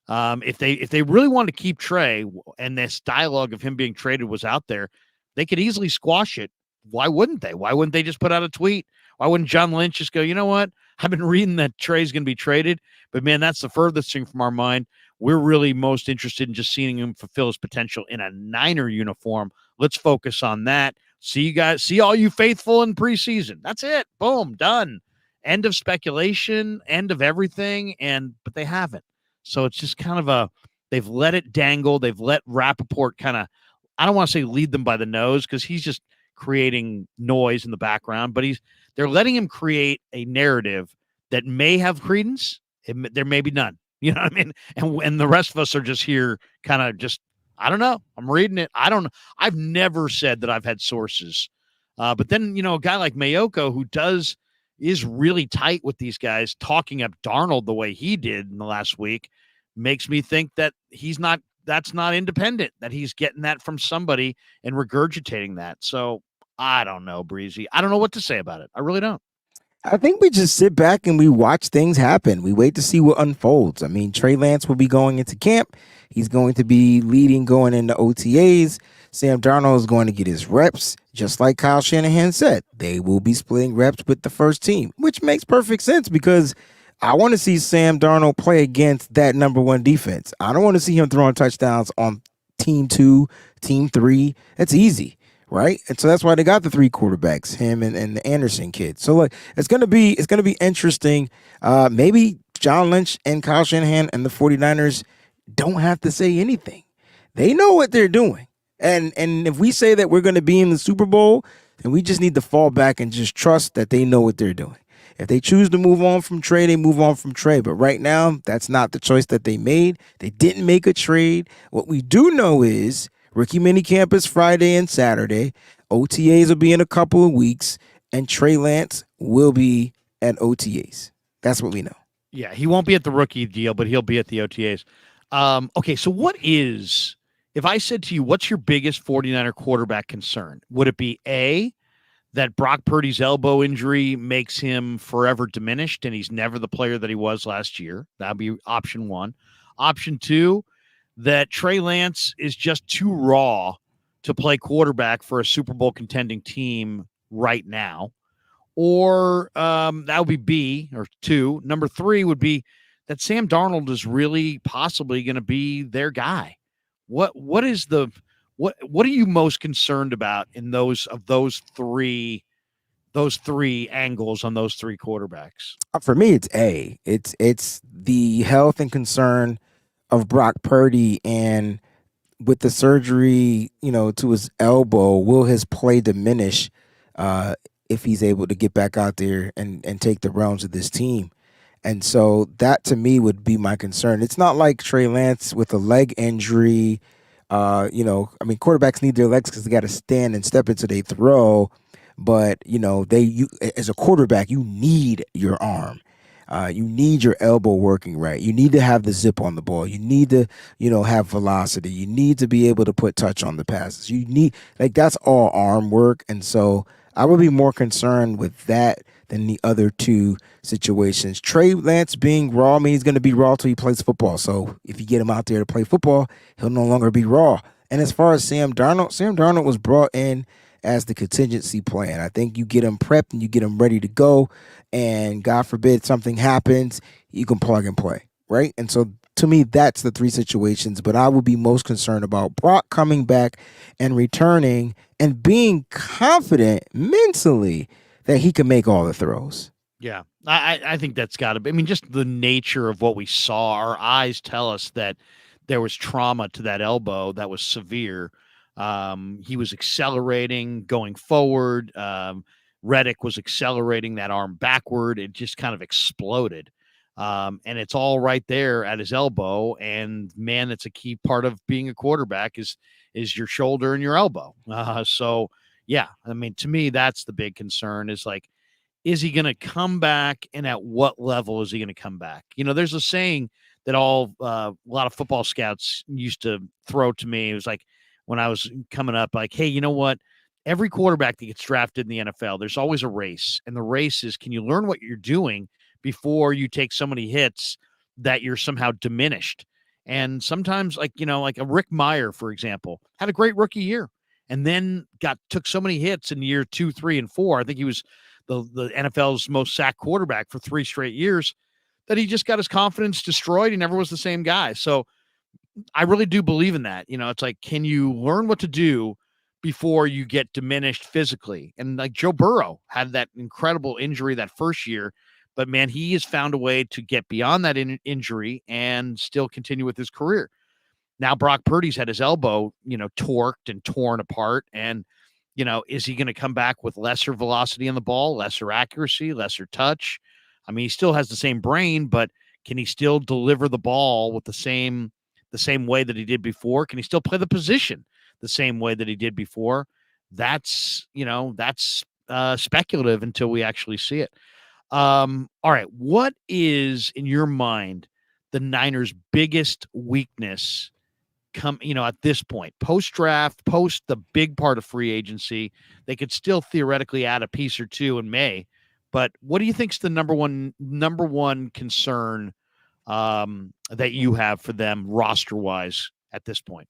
If they really want to keep Trey and this dialogue of him being traded was out there, they could easily squash it. Why wouldn't they? Why wouldn't they just put out a tweet? Why wouldn't John Lynch just go, you know what? I've been reading that Trey's going to be traded, but man, that's the furthest thing from our mind. We're really most interested in just seeing him fulfill his potential in a Niner uniform. Let's focus on that. See all you faithful in preseason. That's it. Boom, done. End of speculation, end of everything, but they haven't. So it's just kind of they've let it dangle. They've let Rapoport kind of, I don't want to say lead them by the nose because he's just creating noise in the background, but they're letting him create a narrative that may have credence. There may be none. You know what I mean? And the rest of us are just here kind of just, I don't know. I'm reading it. I don't know. I've never said that I've had sources. But then, a guy like Mayoko who is really tight with these guys, talking up Darnold the way he did in the last week makes me think that that's not independent, that he's getting that from somebody and regurgitating that. So I don't know, Breezy. I don't know what to say about it. I really don't. I think we just sit back and we watch things happen. We wait to see what unfolds. I mean, Trey Lance will be going into camp. He's going to be leading going into OTAs. Sam Darnold is going to get his reps, just like Kyle Shanahan said. They will be splitting reps with the first team, which makes perfect sense because I want to see Sam Darnold play against that number one defense. I don't want to see him throwing touchdowns on team 2, team 3. That's easy. Right. And so that's why they got the 3 quarterbacks, him and the Anderson kid. So look, it's gonna be interesting. Maybe John Lynch and Kyle Shanahan and the 49ers don't have to say anything. They know what they're doing. And if we say that we're gonna be in the Super Bowl, then we just need to fall back and just trust that they know what they're doing. If they choose to move on from Trey, they move on from Trey. But right now, that's not the choice that they made. They didn't make a trade. What we do know is rookie minicamp is Friday and Saturday. OTAs will be in a couple of weeks, and Trey Lance will be at OTAs. That's what we know. Yeah, he won't be at the rookie deal, but he'll be at the OTAs. Okay, so if I said to you, what's your biggest 49er quarterback concern? Would it be A, that Brock Purdy's elbow injury makes him forever diminished and he's never the player that he was last year? That would be option 1. Option 2, that Trey Lance is just too raw to play quarterback for a Super Bowl contending team right now. Or that would be B, or 2. Number 3 would be that Sam Darnold is really possibly going to be their guy. What are you most concerned about in those three angles on those 3 quarterbacks? For me, it's A. It's the health and concern of Brock Purdy, and with the surgery, to his elbow, will his play diminish if he's able to get back out there and take the realms of this team? And so that to me would be my concern. It's not like Trey Lance with a leg injury. Quarterbacks need their legs because they got to stand and step into their throw. But as a quarterback, you need your arm. You need your elbow working right. You need to have the zip on the ball. You need to, have velocity. You need to be able to put touch on the passes. You need, that's all arm work. And so I would be more concerned with that than the other 2 situations. Trey Lance being raw means he's going to be raw till he plays football. So if you get him out there to play football, he'll no longer be raw. And as far as Sam Darnold was brought in as the contingency plan. I think you get him prepped and you get him ready to go. And God forbid something happens, you can plug and play, right? And so to me, that's the three situations. But I would be most concerned about Brock coming back and returning and being confident mentally that he can make all the throws. Yeah, I think that's got to be. I mean, just the nature of what we saw. Our eyes tell us that there was trauma to that elbow that was severe. He was accelerating, going forward. Reddick was accelerating that arm backward. It just kind of exploded. And it's all right there at his elbow. And man, it's a key part of being a quarterback is your shoulder and your elbow. So yeah, I mean, to me, that's the big concern is like, is he going to come back, and at what level is he going to come back? You know, there's a saying that a lot of football scouts used to throw to me. It was like when I was coming up, like, hey, you know what? Every quarterback that gets drafted in the NFL, there's always a race, and the race is, can you learn what you're doing before you take so many hits that you're somehow diminished? And sometimes, like, you know, like a Rick Meyer, for example, had a great rookie year, and then took so many hits in year 2, 3, and 4. I think he was the NFL's most sacked quarterback for 3 straight years, that he just got his confidence destroyed. He never was the same guy. So I really do believe in that. You know, it's like, can you learn what to do before you get diminished physically? And like Joe Burrow had that incredible injury that first year, but man, he has found a way to get beyond that injury and still continue with his career. Now Brock Purdy's had his elbow, you know, torqued and torn apart. And you know, is he going to come back with lesser velocity on the ball, lesser accuracy, lesser touch? I mean, he still has the same brain, but can he still deliver the ball with the same way that he did before? Can he still play the position the same way that he did before? That's, you know, that's speculative until we actually see it. All right. What is, in your mind, the Niners' biggest weakness at this point, post draft, post the big part of free agency? They could still theoretically add a piece or two in May, but what do you think's the number one concern that you have for them roster wise at this point?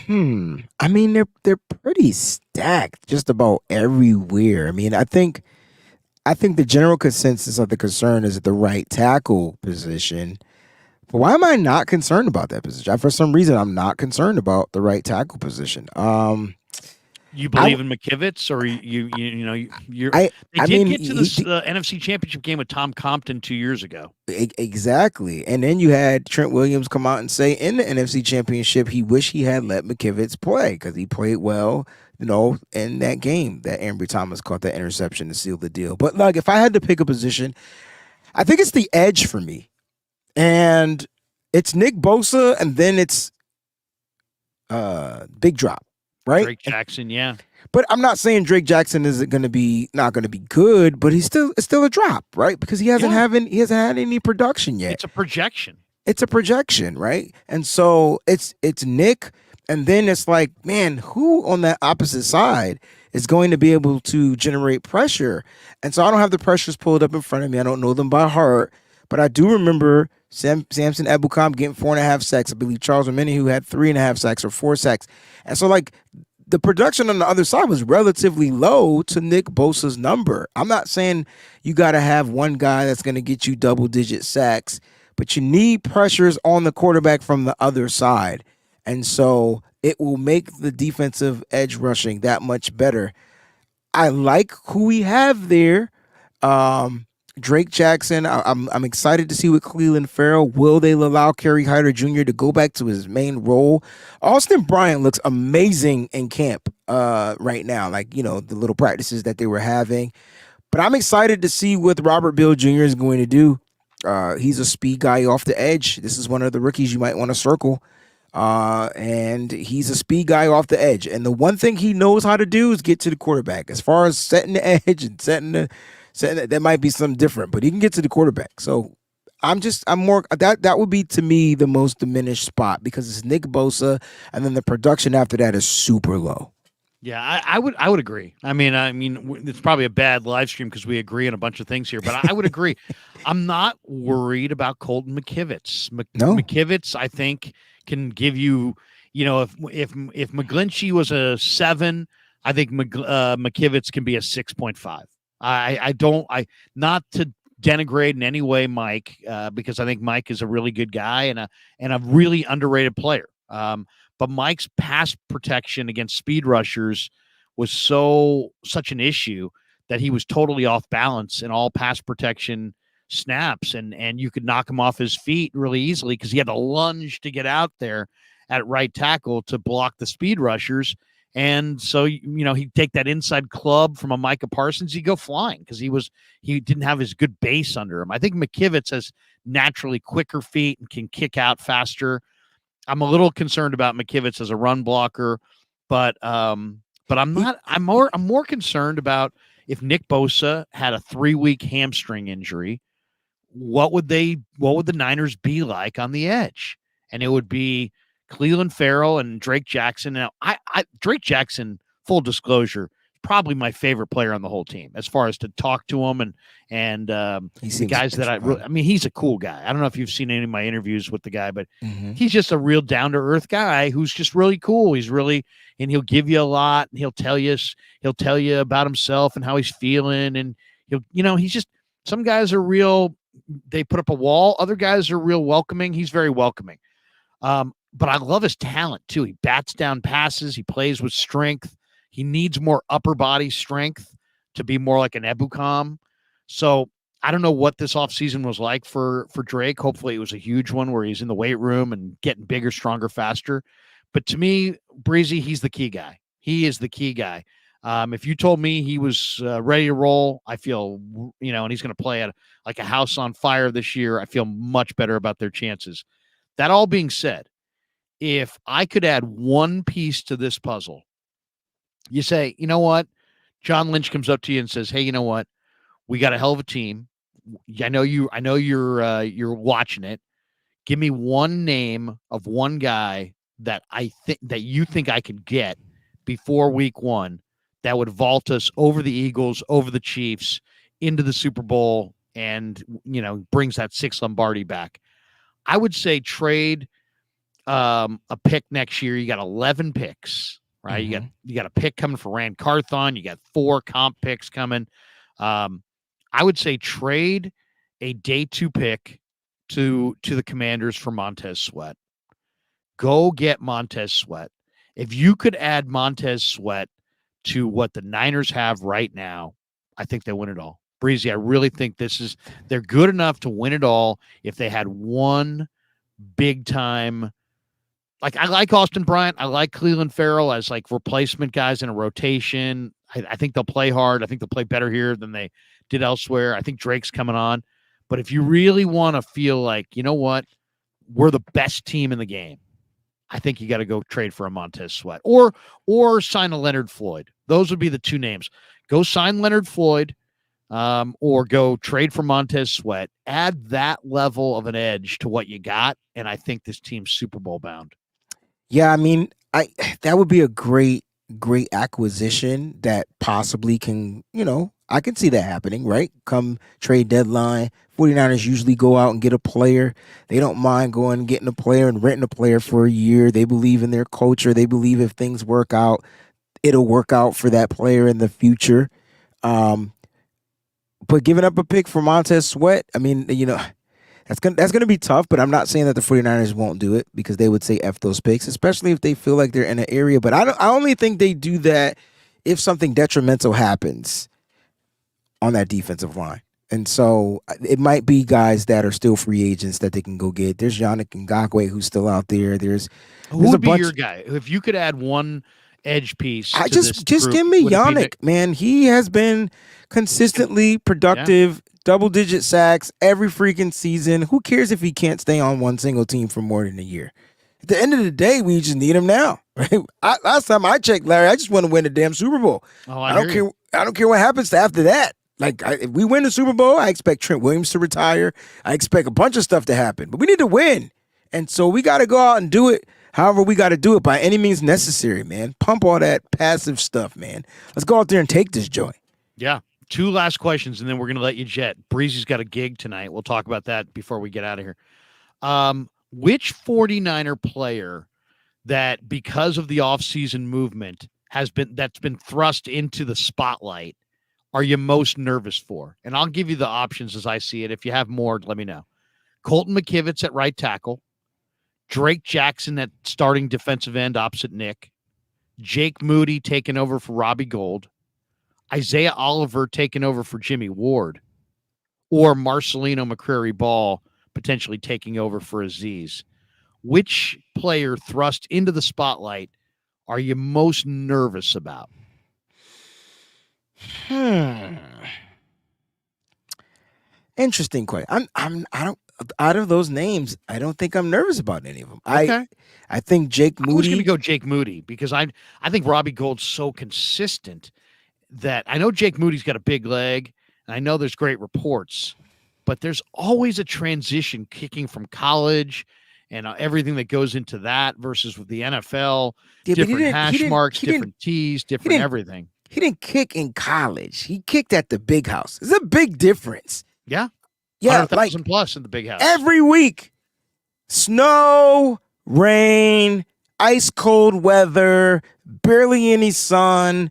I mean, they're pretty stacked just about everywhere. I mean, I think the general consensus of the concern is at the right tackle position. But why am I not concerned about that position? For some reason, I'm not concerned about the right tackle position. You believe in McKivitz, or they did get to this NFC Championship game with Tom Compton 2 years ago. Exactly. And then you had Trent Williams come out and say in the NFC Championship he wished he had let McKivitz play because he played well, you know, in that game that Ambry Thomas caught that interception to seal the deal. But like, if I had to pick a position, I think it's the edge for me. And it's Nick Bosa, and then it's big drop, right? Drake Jackson, yeah. But I'm not saying Drake Jackson is not going to be good, but it's still a drop, right? Because he hasn't had any production yet. It's a projection. It's a projection, right? And so it's Nick, and then it's like, man, who on that opposite side is going to be able to generate pressure? And so I don't have the pressures pulled up in front of me. I don't know them by heart, but I do remember Samson Ebukam getting 4.5 sacks. I believe Charles Omenihu had 3.5 sacks or 4 sacks. And so, like, the production on the other side was relatively low to Nick Bosa's number. I'm not saying you got to have one guy that's going to get you double-digit sacks, but you need pressures on the quarterback from the other side. And so it will make the defensive edge rushing that much better. I like who we have there. Drake Jackson, I'm excited to see what Cleveland Farrell. Will they allow Kerry Hyder Jr. to go back to his main role? Austin Bryant looks amazing in camp right now, like, you know, the little practices that they were having. But I'm excited to see what Robert Bill Jr. is going to do. He's a speed guy off the edge. This is one of the rookies you might want to circle. And he's a speed guy off the edge. And the one thing he knows how to do is get to the quarterback. As far as setting the edge and setting that might be something different, but he can get to the quarterback. So I'm more that would be to me the most diminished spot because it's Nick Bosa, and then the production after that is super low. Yeah, I would agree. I mean, it's probably a bad live stream because we agree on a bunch of things here, but I would agree. I'm not worried about Colton McKivitz. No. McKivitz, I think, can give you, you know, if McGlinchey was a 7, I think McKivitz can be a 6.5. Not to denigrate in any way Mike, because I think Mike is a really good guy and a really underrated player. But Mike's pass protection against speed rushers was such an issue that he was totally off balance in all pass protection snaps, and you could knock him off his feet really easily because he had to lunge to get out there at right tackle to block the speed rushers. And so, he'd take that inside club from a Micah Parsons, he'd go flying because he didn't have his good base under him. I think McKivitz has naturally quicker feet and can kick out faster. I'm a little concerned about McKivitz as a run blocker, but I'm not. I'm more concerned about if Nick Bosa had a 3-week hamstring injury, what would the Niners be like on the edge? And it would be Cleveland Farrell and Drake Jackson. Now, Drake Jackson, full disclosure, probably my favorite player on the whole team as far as to talk to him and the guys that he's a cool guy. I don't know if you've seen any of my interviews with the guy, but he's just a real down to earth guy who's just really cool. And he'll give you a lot, and he'll tell you about himself and how he's feeling. And he's just, some guys are real. They put up a wall. Other guys are real welcoming. He's very welcoming. But I love his talent too. He bats down passes. He plays with strength. He needs more upper body strength to be more like an Ebukam. So I don't know what this offseason was like for Drake. Hopefully it was a huge one where he's in the weight room and getting bigger, stronger, faster. But to me, Breezy, he's the key guy. He is the key guy. If you told me he was ready to roll, I feel, and he's going to play at like a house on fire this year, I feel much better about their chances. That all being said, if I could add one piece to this puzzle, you say, you know what? John Lynch comes up to you and says, hey, you know what? We got a hell of a team. I know you're watching it. Give me one name of one guy that you think I could get before week 1 that would vault us over the Eagles, over the Chiefs, into the Super Bowl, and brings that 6 Lombardi back. I would say trade a pick next year. You got 11 picks, right? Mm-hmm. You got a pick coming for Rand Carthon. You got 4 comp picks coming. I would say trade a day 2 pick to the Commanders for Montez Sweat. Go get Montez Sweat. If you could add Montez Sweat to what the Niners have right now, I think they win it all. Breezy, I really think they're good enough to win it all if they had one big time. Like, I like Austin Bryant. I like Cleveland Farrell as like replacement guys in a rotation. I think they'll play hard. I think they'll play better here than they did elsewhere. I think Drake's coming on. But if you really want to feel like, you know what, we're the best team in the game, I think you got to go trade for a Montez Sweat or sign a Leonard Floyd. Those would be the 2 names. Go sign Leonard Floyd or go trade for Montez Sweat. Add that level of an edge to what you got, and I think this team's Super Bowl bound. Yeah, I mean, that would be a great acquisition that possibly can, I can see that happening, right? Come trade deadline, 49ers usually go out and get a player. They don't mind going and getting a player and renting a player for a year. They believe in their culture. They believe if things work out, it'll work out for that player in the future. But giving up a pick for Montez Sweat, I mean, that's gonna be tough, but I'm not saying that the 49ers won't do it because they would say F those picks, especially if they feel like they're in an area. But I only think they do that if something detrimental happens on that defensive line. And so it might be guys that are still free agents that they can go get. There's Yannick Ngakoue who's still out there. Who would be your guy? If you could add one edge piece to just group, give me Yannick, man. He has been consistently productive, double-digit sacks every freaking season. Who cares if he can't stay on one single team for more than a year? At the end of the day, we just need him now. Right? Last time I checked, Larry, I just want to win the damn Super Bowl. Oh, I don't care. I don't care what happens after that. Like, if we win the Super Bowl, I expect Trent Williams to retire. I expect a bunch of stuff to happen. But we need to win. And so we got to go out and do it however we got to do it by any means necessary, man. Pump all that passive stuff, man. Let's go out there and take this joint. Yeah. 2 last questions, and then we're going to let you jet. Breezy's got a gig tonight. We'll talk about that before we get out of here. Which 49er player that, because of the offseason movement, that's been thrust into the spotlight are you most nervous for? And I'll give you the options as I see it. If you have more, let me know. Colton McKivitz at right tackle, Drake Jackson at starting defensive end opposite Nick, Jake Moody taking over for Robbie Gould, Isaiah Oliver taking over for Jimmy Ward, or Marcelino McCrary Ball potentially taking over for Aziz. Which player thrust into the spotlight are you most nervous about? Interesting question. I don't. Out of those names, I don't think I'm nervous about any of them. Okay. I think Jake Moody. I was going to go Jake Moody because I think Robbie Gould's so consistent that I know Jake Moody's got a big leg, and I know there's great reports, but there's always a transition kicking from college and everything that goes into that versus with the NFL, different hash marks, different tees, different everything. He didn't kick in college. He kicked at the big house. There's a big difference. Yeah. Yeah. 100,000 plus in the big house. Every week. Snow, rain, ice cold weather, barely any sun,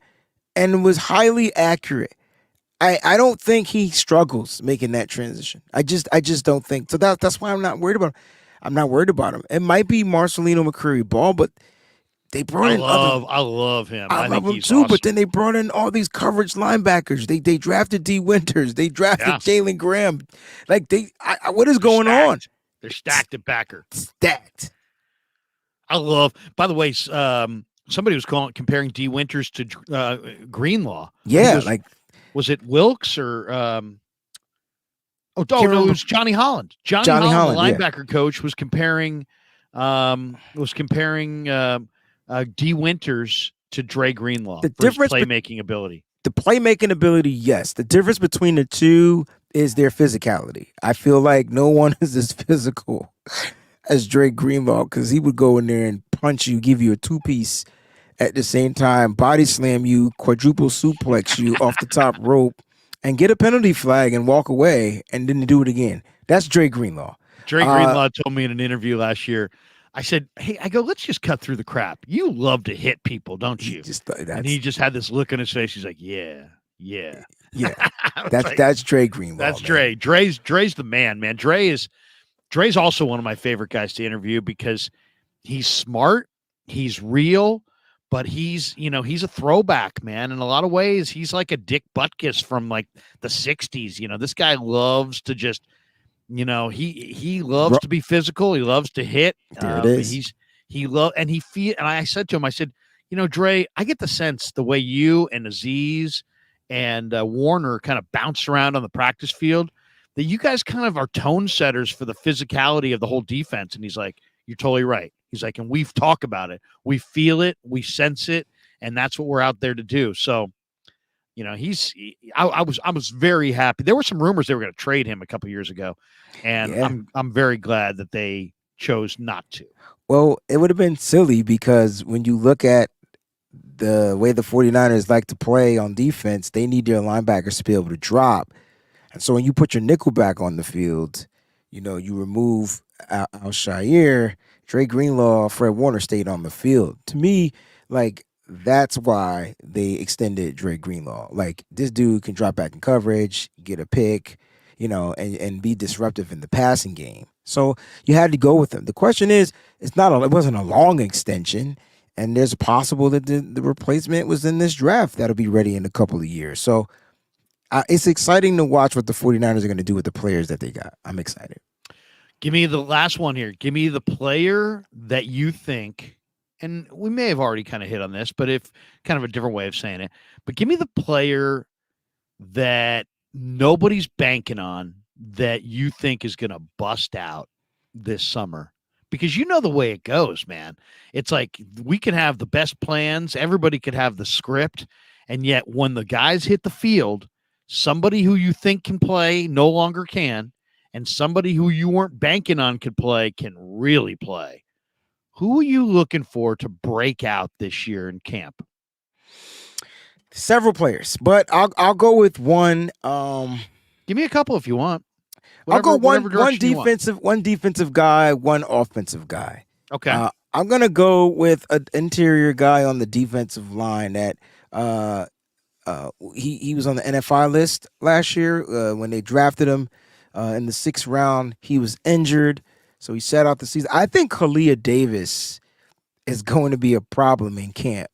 and was highly accurate. I don't think he struggles making that transition. I just don't think. So that's why I'm not worried about him. I'm not worried about him. It might be Marcelino McCrary Ball, but they brought in other. I love him. I love him too, awesome. But then they brought in all these coverage linebackers. They drafted D. Winters. They drafted Jalen Graham. Like what is going on? They're stacked at backer. Stacked. I love. By the way, somebody was comparing D. Winters to Greenlaw. Yeah, was it Wilkes or? No, it was Johnny Holland. Johnny Holland, the linebacker coach, was comparing. D. Winters to Dre Greenlaw. The difference playmaking ability. The playmaking ability, yes. The difference between the two is their physicality. I feel like no one is as physical as Dre Greenlaw because he would go in there and punch you, give you a two-piece at the same time, body slam you, quadruple suplex you off the top rope, and get a penalty flag and walk away and then do it again. That's Dre Greenlaw. Dre Greenlaw told me in an interview last year, I said, hey, let's just cut through the crap. You love to hit people, don't you? And he just had this look on his face. He's like, yeah. That's Dre Greenlaw. That's Dre. Dre's the man. Dre's also one of my favorite guys to interview because he's smart, he's real, but he's a throwback, man. In a lot of ways, he's like a Dick Butkus from like the 60s. This guy loves to just he loves to be physical. He loves to hit. There it is. And I said to him, I said, Dre, I get the sense the way you and Aziz and Warner kind of bounce around on the practice field that you guys kind of are tone setters for the physicality of the whole defense. And he's like, you're totally right. He's like, and we've talked about it. We feel it. We sense it. And that's what we're out there to do. So, I was very happy. There were some rumors they were going to trade him a couple years ago, and I'm very glad that they chose not to. Well, it would have been silly because when you look at the way the 49ers like to play on defense, they need their linebackers to be able to drop. And so when you put your nickel back on the field, you remove Al-Shaair, Dre Greenlaw, Fred Warner stayed on the field. To me, that's why they extended Dre Greenlaw. Like, this dude can drop back in coverage, get a pick, and be disruptive in the passing game. So you had to go with him. The question is, it wasn't a long extension, and there's possible that the replacement was in this draft that'll be ready in a couple of years. So it's exciting to watch what the 49ers are going to do with the players that they got. I'm excited. Give me the last one here. Give me the player that you think, and we may have already kind of hit on this, but if kind of a different way of saying it, but give me the player that nobody's banking on that you think is going to bust out this summer, because the way it goes, man. It's like we can have the best plans. Everybody could have the script. And yet when the guys hit the field, somebody who you think can play no longer can. And somebody who you weren't banking on could play can really play. Who are you looking for to break out this year in camp? Several players, but I'll go with one. Give me a couple if you want. I'll go one defensive guy, one offensive guy. Okay. I'm gonna go with an interior guy on the defensive line that He was on the NFI list last year when they drafted him in the 6th round. He was injured, so he sat out the season. I think Kalia Davis is going to be a problem in camp.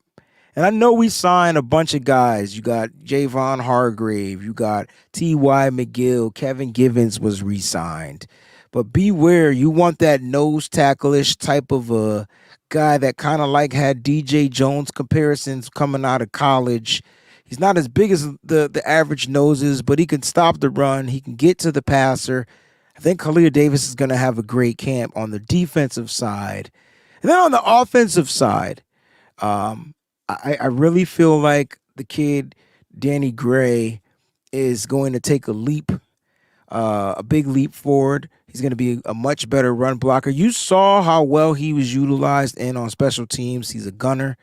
And I know we signed a bunch of guys. You got Javon Hargrave. You got T.Y. McGill. Kevin Givens was re-signed. But beware, you want that nose tackle-ish type of a guy that kind of like had DJ Jones comparisons coming out of college. He's not as big as the average noses, but he can stop the run. He can get to the passer. I think Khalil Davis is going to have a great camp on the defensive side. And then on the offensive side, I really feel like the kid, Danny Gray, is going to take a big leap forward. He's going to be a much better run blocker. You saw how well he was utilized in on special teams. He's a gunner.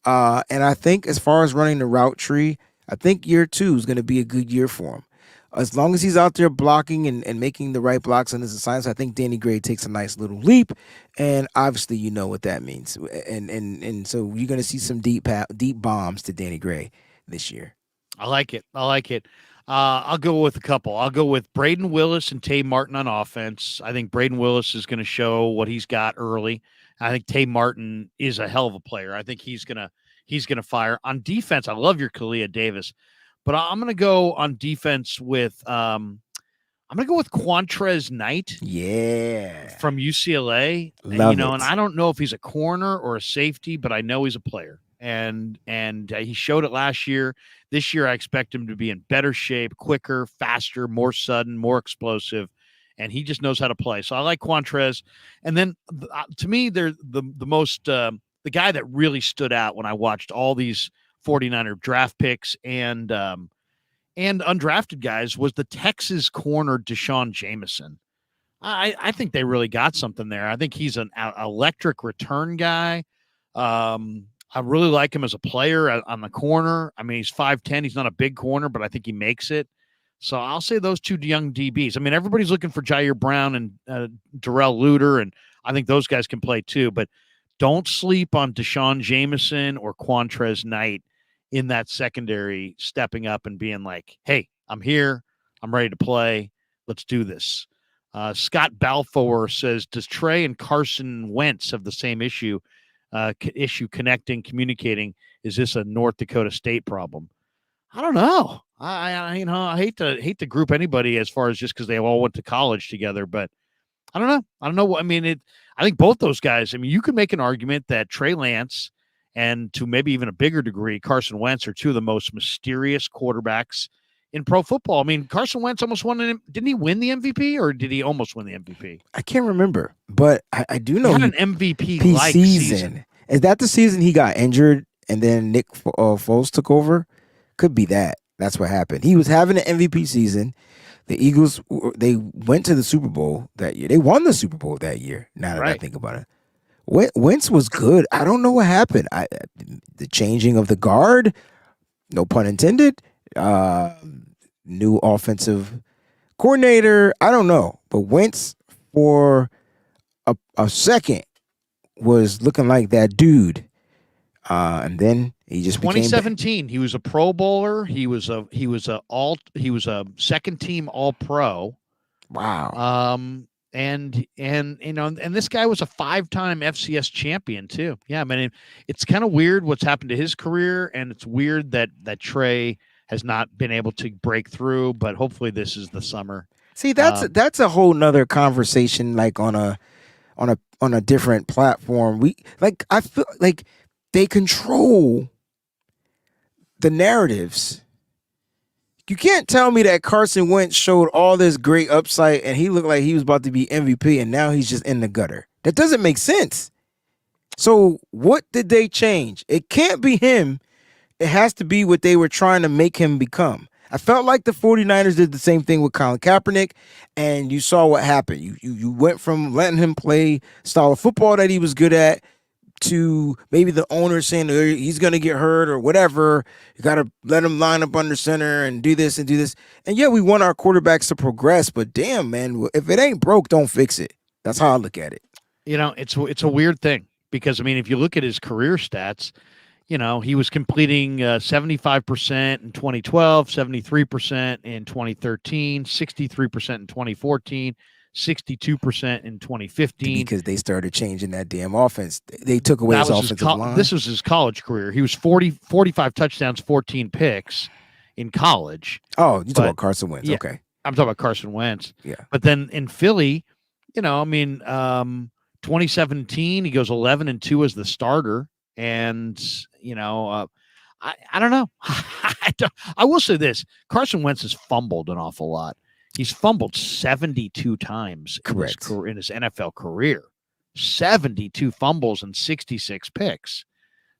And I think as far as running the route tree, I think year 2 is going to be a good year for him. As long as he's out there blocking and making the right blocks on his assignments, I think Danny Gray takes a nice little leap. And obviously, you know what that means. And so you're going to see some deep bombs to Danny Gray this year. I like it. I'll go with a couple. I'll go with Braden Willis and Tay Martin on offense. I think Braden Willis is going to show what he's got early. I think Tay Martin is a hell of a player. I think he's gonna fire. On defense, I love your Kalia Davis, but I'm gonna go on defense with Quantrez Knight. Yeah, from UCLA. Love it. And I don't know if he's a corner or a safety, but I know he's a player. And he showed it last year. This year, I expect him to be in better shape, quicker, faster, more sudden, more explosive, and he just knows how to play. So I like Quantrez. And then to me, they're the most the guy that really stood out when I watched all these 49er draft picks and undrafted guys was the Texas corner Deshaun Jameson. I think they really got something there. I think he's an electric return guy. I really like him as a player on the corner. I mean, he's 5'10". He's not a big corner, but I think he makes it. So I'll say those two young DBs. I mean, everybody's looking for Jair Brown and Darrell Luter, and I think those guys can play too. But don't sleep on Deshaun Jameson or Quantrez Knight in that secondary, stepping up and being like, hey, I'm here. I'm ready to play. Let's do this. Scott Balfour says, does Trey and Carson Wentz have the same issue connecting, communicating? Is this a North Dakota State problem? I don't know. I hate to group anybody as far as just because they all went to college together, but I don't know. I don't know. I mean, I think both those guys, I mean, you could make an argument that Trey Lance and to maybe even a bigger degree, Carson Wentz are two of the most mysterious quarterbacks in pro football. I mean, Carson Wentz almost won didn't he win the MVP or did he almost win the MVP? I can't remember, but I do know he had an MVP-like season. Is that the season he got injured and then Nick Foles took over? Could be that. That's what happened. He was having an MVP season. The Eagles, they went to the Super Bowl that year. They won the Super Bowl that year, now that I think about it. Wentz was good. I don't know what happened. The changing of the guard, no pun intended, new offensive coordinator. I don't know. But Wentz, for a second, was looking like that dude. And then he just 2017. He was a Pro Bowler. He was a second team All Pro. Wow. And this guy was a 5-time FCS champion too. Yeah, I mean, it's kind of weird what's happened to his career, and it's weird that Trey has not been able to break through. But hopefully, this is the summer. See, that's a whole nother conversation. Like on a different platform. I feel like they control the narratives. You can't tell me that Carson Wentz showed all this great upside and he looked like he was about to be MVP and now he's just in the gutter. That doesn't make sense. So what did they change? It can't be him. It has to be what they were trying to make him become. I felt like the 49ers did the same thing with Colin Kaepernick, and you saw what happened. You went from letting him play style of football that he was good at to maybe the owner saying he's going to get hurt or whatever. You got to let him line up under center and do this and do this. And yeah, we want our quarterbacks to progress, but damn, man, if it ain't broke, don't fix it. That's how I look at it. It's a weird thing because, I mean, if you look at his career stats, he was completing 75% in 2012, 73% in 2013, 63% in 2014, 62% in 2015. Because they started changing that damn offense. They took away his offensive line. This was his college career. He was 45 touchdowns, 14 picks in college. Oh, you talk about Carson Wentz. Yeah, okay. I'm talking about Carson Wentz. Yeah. But then in Philly, 2017, he goes 11-2 as the starter. And, I don't know. I will say this. Carson Wentz has fumbled an awful lot. He's fumbled 72 times Correct. in his NFL career. 72 fumbles and 66 picks.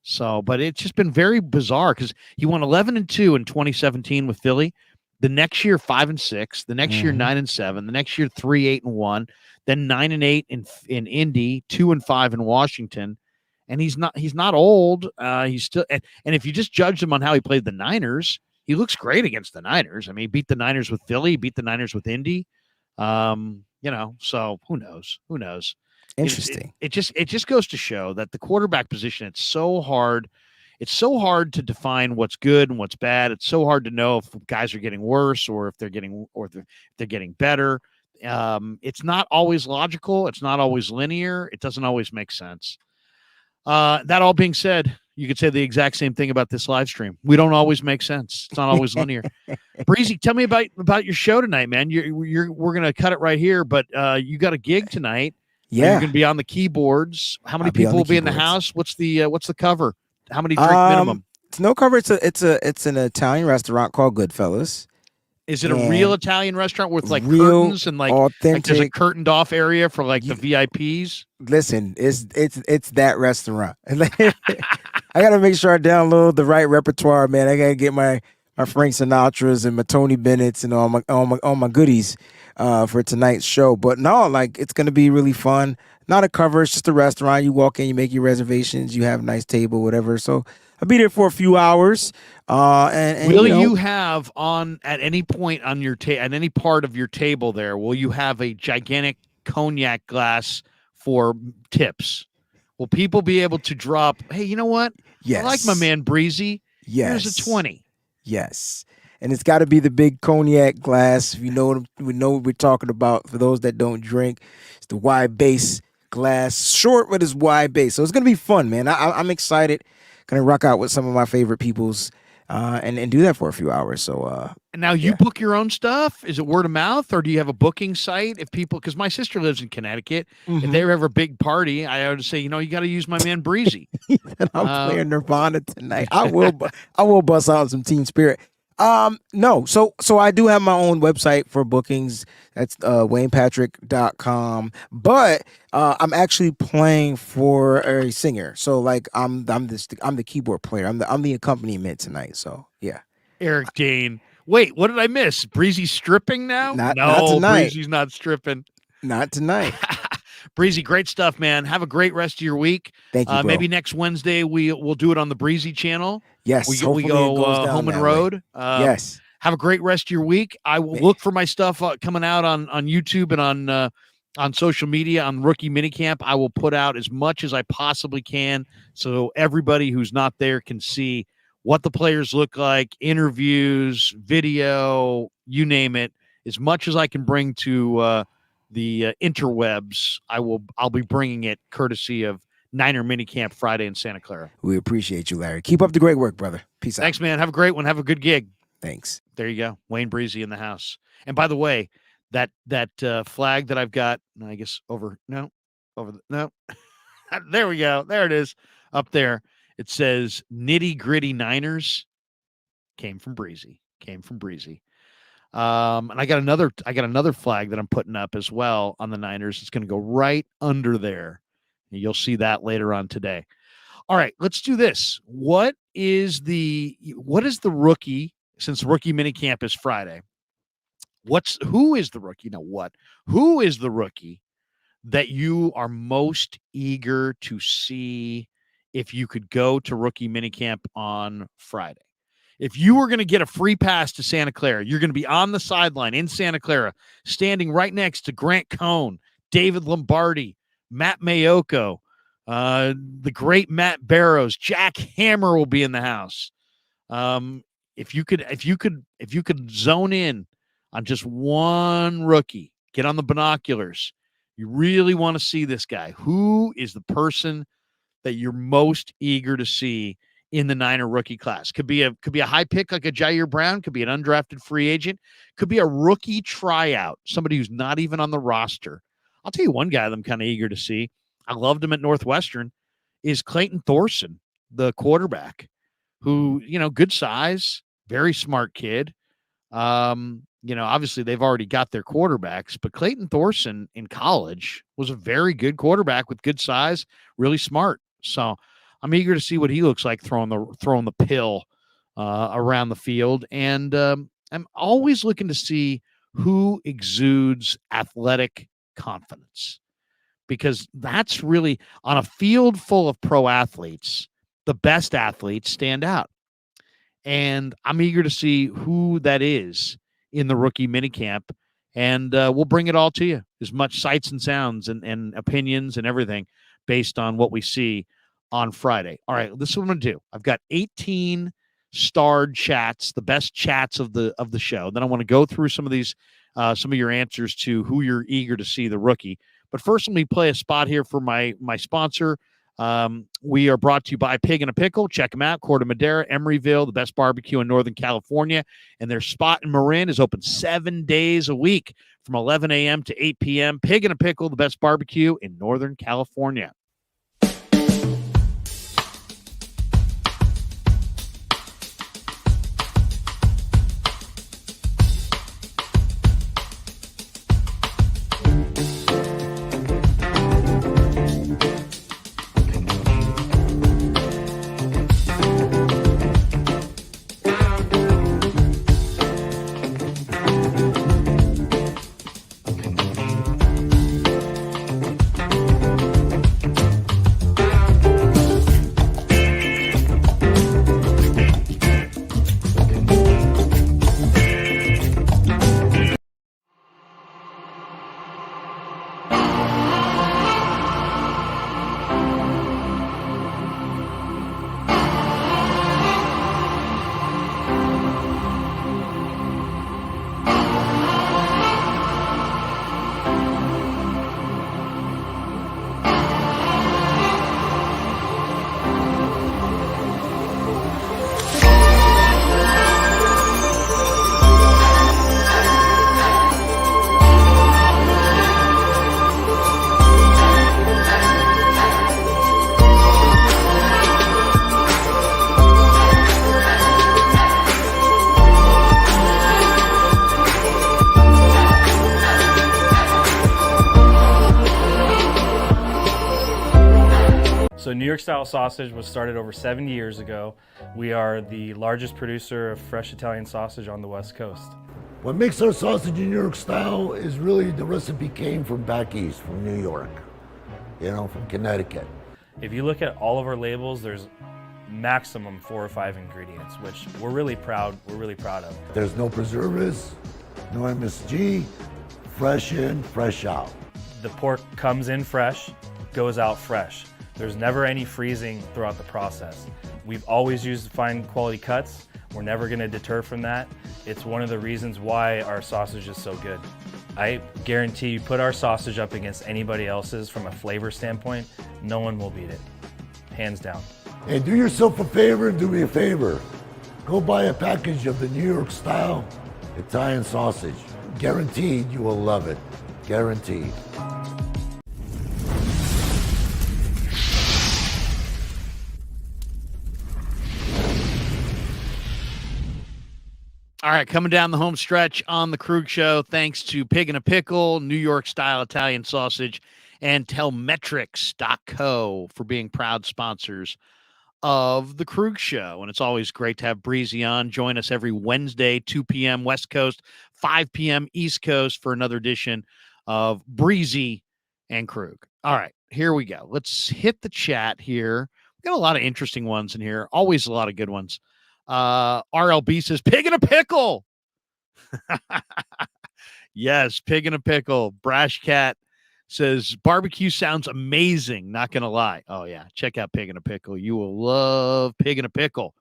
So, but it's just been very bizarre because he won 11-2 in 2017 with Philly. The next year, 5-6. The next year, 9-7. The next year, 3-8-1. Then 9-8 in Indy, 2-5 in Washington. And he's not old. He's still, and if you just judge him on how he played the Niners, he looks great against the Niners. I mean, he beat the Niners with Philly, beat the Niners with Indy. So who knows? Interesting. It just goes to show that the quarterback position, it's so hard. It's so hard to define what's good and what's bad. It's so hard to know if guys are getting worse or if they're getting better. It's not always logical. It's not always linear. It doesn't always make sense. That all being said, you could say the exact same thing about this live stream. We don't always make sense. It's not always linear. Breezy, tell me about your show tonight, man. We're gonna cut it right here, but you got a gig tonight. Yeah, you're gonna be on the keyboards. How many people will be in the house? What's the cover? How many drink minimum? It's no cover. It's an Italian restaurant called Goodfellas. Is it a real Italian restaurant with like real, curtains and like authentic, there's a curtained off area for like the VIPs? Listen, it's that restaurant. I gotta make sure I download the right repertoire, man. I gotta get my Frank Sinatras and my Tony Bennett's and all my goodies for tonight's show. But no, like it's gonna be really fun. Not a cover, it's just a restaurant. You walk in, you make your reservations, you have a nice table, whatever. So I'll be there for a few hours. And will you have at any point on your at any part of your table there? Will you have a gigantic cognac glass for tips? Will people be able to drop? Hey, you know what? Yes. I like my man Breezy. Yes. Here's a 20. Yes. And it's got to be the big cognac glass. We know what we're talking about. For those that don't drink, it's the wide base glass, short, but it's wide base. So it's gonna be fun, man. I'm excited. Gonna rock out with some of my favorite peoples, and do that for a few hours. So and now you book your own stuff. Is it word of mouth, or do you have a booking site? If people, because my sister lives in Connecticut, if they ever have a big party, I would say, you got to use my man Breezy. I'm playing Nirvana tonight. I will bust out some Team Spirit. No. So I do have my own website for bookings. That's WaynePatrick.com. But I'm actually playing for a singer. So like I'm the keyboard player. I'm the accompaniment tonight. So yeah. Eric Dane. Wait, what did I miss? Breezy's stripping now? Not tonight. Breezy's not stripping. Not tonight. Breezy, great stuff, man. Have a great rest of your week. Thank you, bro. Maybe next Wednesday we'll do it on the Breezy channel. Yes, we go home and road. Yes. Have a great rest of your week. I will look for my stuff coming out on YouTube and on social media on Rookie Minicamp. I will put out as much as I possibly can so everybody who's not there can see what the players look like, interviews, video, you name it. As much as I can bring to the interwebs, I'll be bringing it courtesy of Niner Minicamp Friday in Santa Clara. We appreciate you, Larry. Keep up the great work, brother. Peace out. Thanks, man. Have a great one. Have a good gig. Thanks. There you go. Wayne Breezy in the house. And by the way, that flag that I've got, I guess no. There we go. There it is up there. It says Nitty Gritty Niners. Came from Breezy. And I got another flag that I'm putting up as well on the Niners. It's going to go right under there. You'll see that later on today. All right, let's do this. What is the rookie, since rookie minicamp is Friday? Who is the rookie? Who is the rookie that you are most eager to see if you could go to rookie minicamp on Friday? If you were going to get a free pass to Santa Clara, you're going to be on the sideline in Santa Clara, standing right next to Grant Cohn, David Lombardi, Matt Mayoko, The great Matt Barrows, Jack Hammer will be in the house. If you could zone in on just one rookie, get on the binoculars. You really want to see this guy. Who is the person that you're most eager to see in the Niner rookie class? Could be a high pick like a Jair Brown, could be an undrafted free agent, could be a rookie tryout, somebody who's not even on the roster. I'll tell you one guy that I'm kind of eager to see. I loved him at Northwestern, is Clayton Thorson, the quarterback, who, good size, very smart kid. Obviously they've already got their quarterbacks, but Clayton Thorson in college was a very good quarterback with good size, really smart. So I'm eager to see what he looks like throwing the pill around the field. And I'm always looking to see who exudes athletic confidence, because that's really, on a field full of pro athletes, the best athletes stand out. And I'm eager to see who that is in the rookie minicamp. And we'll bring it all to you, as much sights and sounds and opinions and everything based on what we see on Friday. All right, this is what I'm going to do. I've got 18 starred chats, the best chats of the show. Then I want to go through some of these, some of your answers to who you're eager to see the rookie. But first, let me play a spot here for my sponsor. We are brought to you by Pig and a Pickle. Check them out. Corte Madera, Emeryville, the best barbecue in Northern California. And their spot in Marin is open 7 days a week from 11 a.m. to 8 p.m. Pig and a Pickle, the best barbecue in Northern California. So New York style sausage was started over 70 years ago. We are the largest producer of fresh Italian sausage on the West Coast. What makes our sausage in New York style is really the recipe came from back east, from New York, from Connecticut. If you look at all of our labels, there's maximum 4 or 5 ingredients, which we're really proud of. There's no preservatives, no MSG, fresh in, fresh out. The pork comes in fresh, goes out fresh. There's never any freezing throughout the process. We've always used fine quality cuts. We're never gonna deter from that. It's one of the reasons why our sausage is so good. I guarantee you put our sausage up against anybody else's from a flavor standpoint, no one will beat it, hands down. Hey, do yourself a favor and do me a favor. Go buy a package of the New York style Italian sausage. Guaranteed you will love it, guaranteed. All right, coming down the home stretch on the Krug Show, thanks to Pig and a Pickle, New York style Italian sausage, and Telmetrics.co for being proud sponsors of the Krug Show. And it's always great to have Breezy on. Join us every Wednesday, 2 p.m. West Coast, 5 p.m. East Coast for another edition of Breezy and Krug. All right, here we go. Let's hit the chat here. We got a lot of interesting ones in here, always a lot of good ones. RLB says, Pig and a Pickle. Yes, Pig and a Pickle. Brash Cat says barbecue sounds amazing. Not going to lie. Oh, yeah. Check out Pig in a Pickle. You will love Pig in a Pickle.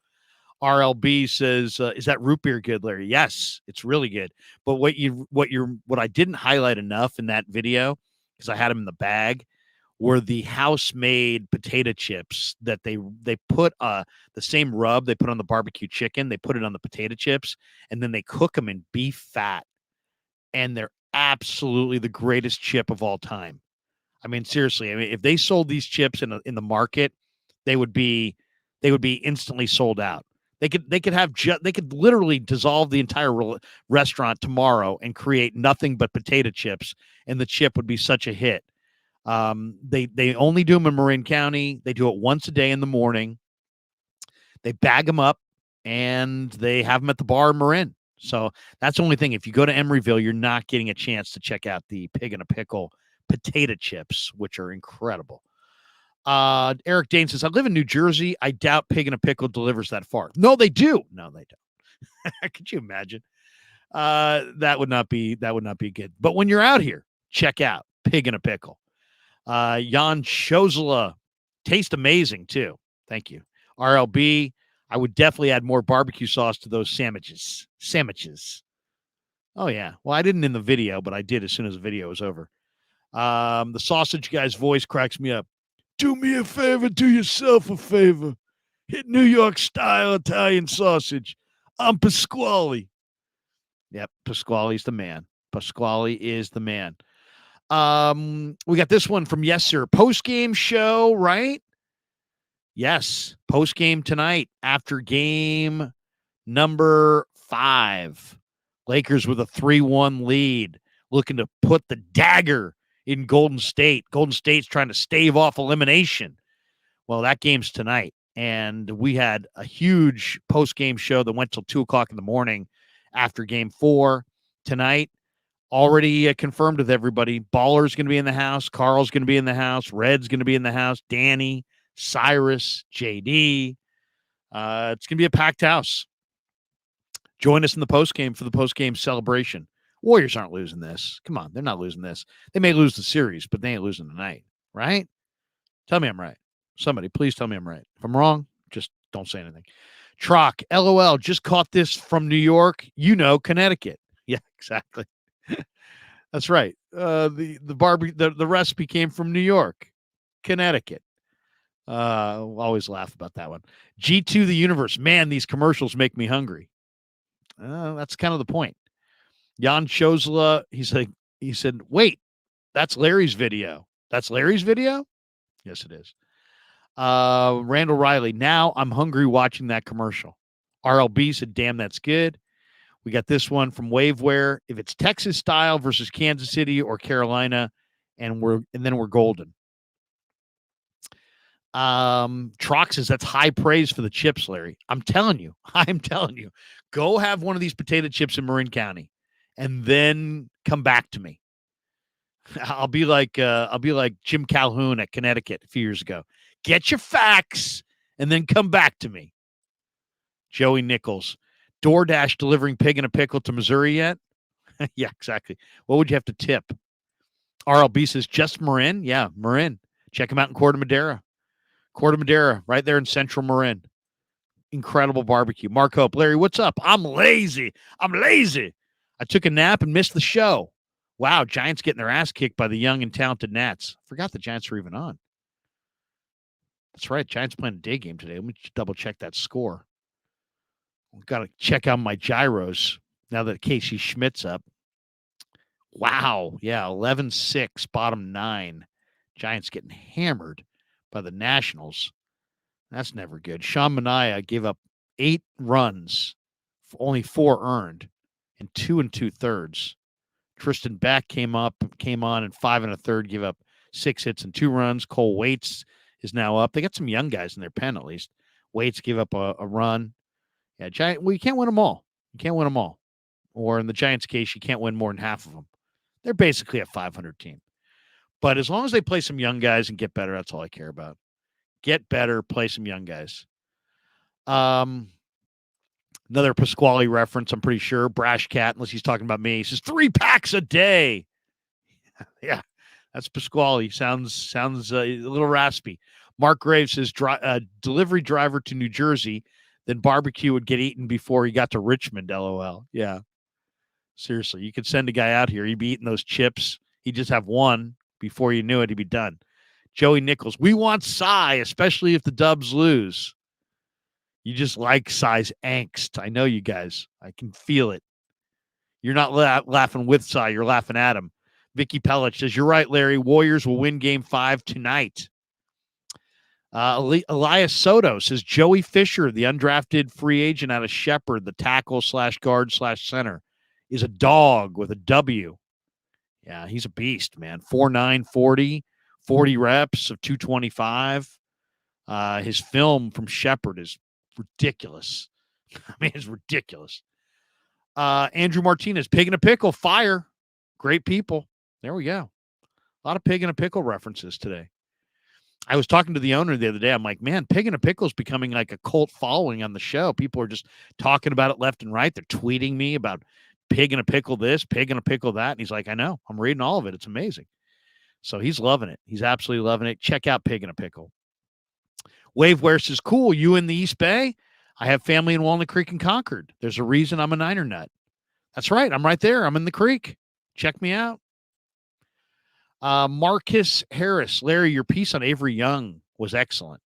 RLB says, is that root beer good, Larry? Yes, it's really good. But what I didn't highlight enough in that video, because I had them in the bag, were the house-made potato chips that they put the same rub they put on the barbecue chicken. They put it on the potato chips, and then they cook them in beef fat. And they're absolutely the greatest chip of all time. I mean, seriously, if they sold these chips in the market, they would be instantly sold out. They could literally dissolve the entire restaurant tomorrow and create nothing but potato chips, and the chip would be such a hit. They only do them in Marin County. They do it once a day in the morning. They bag them up and they have them at the bar in Marin. So that's the only thing. If you go to Emeryville, you're not getting a chance to check out the Pig in a Pickle potato chips, which are incredible. Eric Dane says, I live in New Jersey. I doubt Pig in a Pickle delivers that far. No, they do. No, they don't. Could you imagine? That would not be good. But when you're out here, check out Pig in a Pickle. Jan Shozela, taste amazing too. Thank you. RLB, I would definitely add more barbecue sauce to those sandwiches. Oh, yeah. Well, I didn't in the video, but I did as soon as the video was over. The sausage guy's voice cracks me up. Do me a favor, do yourself a favor. Hit New York style Italian sausage. I'm Pasquale. Yep, Pasquale's the man. Pasquale is the man. We got this one from Yes Sir. Post-game show, right? Yes, post-game tonight after game number 5. Lakers with a 3-1 lead, looking to put the dagger in Golden State. Golden State's trying to stave off elimination. Well, that game's tonight, and we had a huge post-game show that went till 2 o'clock in the morning after game 4 tonight. Already confirmed with everybody. Baller's going to be in the house. Carl's going to be in the house. Red's going to be in the house. Danny, Cyrus, JD. It's going to be a packed house. Join us in the postgame for the postgame celebration. Warriors aren't losing this. Come on, they're not losing this. They may lose the series, but they ain't losing tonight, right? Tell me I'm right. Somebody, please tell me I'm right. If I'm wrong, just don't say anything. Trock, LOL, just caught this from New York. You know, Connecticut. Yeah, exactly. That's right. The recipe came from New York, Connecticut. Always laugh about that one. G2 the Universe. Man, these commercials make me hungry. That's kind of the point. Jan Shozela, he said, wait, that's Larry's video. That's Larry's video? Yes, it is. Randall Riley, now I'm hungry watching that commercial. RLB said, damn, that's good. We got this one from Waveware. If it's Texas style versus Kansas City or Carolina, and then we're golden. Trox says that's high praise for the chips, Larry. I'm telling you. Go have one of these potato chips in Marin County, and then come back to me. I'll be like Jim Calhoun at Connecticut a few years ago. Get your facts and then come back to me. Joey Nichols, DoorDash delivering Pig in a Pickle to Missouri yet? Yeah, exactly. What would you have to tip? RLB says just Marin. Yeah, Marin. Check him out in Corte Madera. Corte Madera, right there in Central Marin. Incredible barbecue. Mark Hope, Larry, what's up? I'm lazy. I took a nap and missed the show. Wow, Giants getting their ass kicked by the young and talented Nats. Forgot the Giants were even on. That's right. Giants playing a day game today. Let me double check that score. I've got to check out my gyros now that Casey Schmidt's up. Wow. Yeah, 11-6, bottom 9. Giants getting hammered by the Nationals. That's never good. Sean Manaea gave up 8 runs, only 4 earned, and 2 2/3. Tristan Beck came on in 5 1/3, gave up 6 hits and 2 runs. Cole Waits is now up. They got some young guys in their pen at least. Waits gave up a run. Yeah, you can't win them all. Or in the Giants' case, you can't win more than half of them. They're basically a 500 team. But as long as they play some young guys and get better, that's all I care about. Get better, play some young guys. Another Pasquale reference, I'm pretty sure. Brash Cat, unless he's talking about me. He says 3 packs a day. Yeah, That's Pasquale. Sounds a little raspy. Mark Graves says delivery driver to New Jersey, then barbecue would get eaten before he got to Richmond. LOL. Yeah, seriously, you could send a guy out here. He'd be eating those chips. He'd just have one. Before you knew it, he'd be done. Joey Nichols. We want Cy, especially if the Dubs lose. You just like Cy's angst. I know you guys. I can feel it. You're not laughing with Cy. You're laughing at him. Vicky Pellich says, you're right, Larry. Warriors will win game 5 tonight. Elias Soto says, Joey Fisher, the undrafted free agent out of Shepherd, the tackle / guard / center, is a dog with a W. Yeah, he's a beast, man. 4'9", 40 reps of 225. His film from Shepherd is ridiculous. I mean, it's ridiculous. Andrew Martinez, Pig in a Pickle, fire. Great people. There we go. A lot of Pig in a Pickle references today. I was talking to the owner the other day. I'm like, man, Pig in a Pickle is becoming like a cult following on the show. People are just talking about it left and right. They're tweeting me about Pig in a Pickle this, Pig in a Pickle that. And he's like, I know. I'm reading all of it. It's amazing. So he's loving it. He's absolutely loving it. Check out Pig in a Pickle. Waveware says, cool. You in the East Bay? I have family in Walnut Creek and Concord. There's a reason I'm a Niner nut. That's right. I'm right there. I'm in the creek. Check me out. Marcus Harris, Larry, your piece on Avery Young was excellent.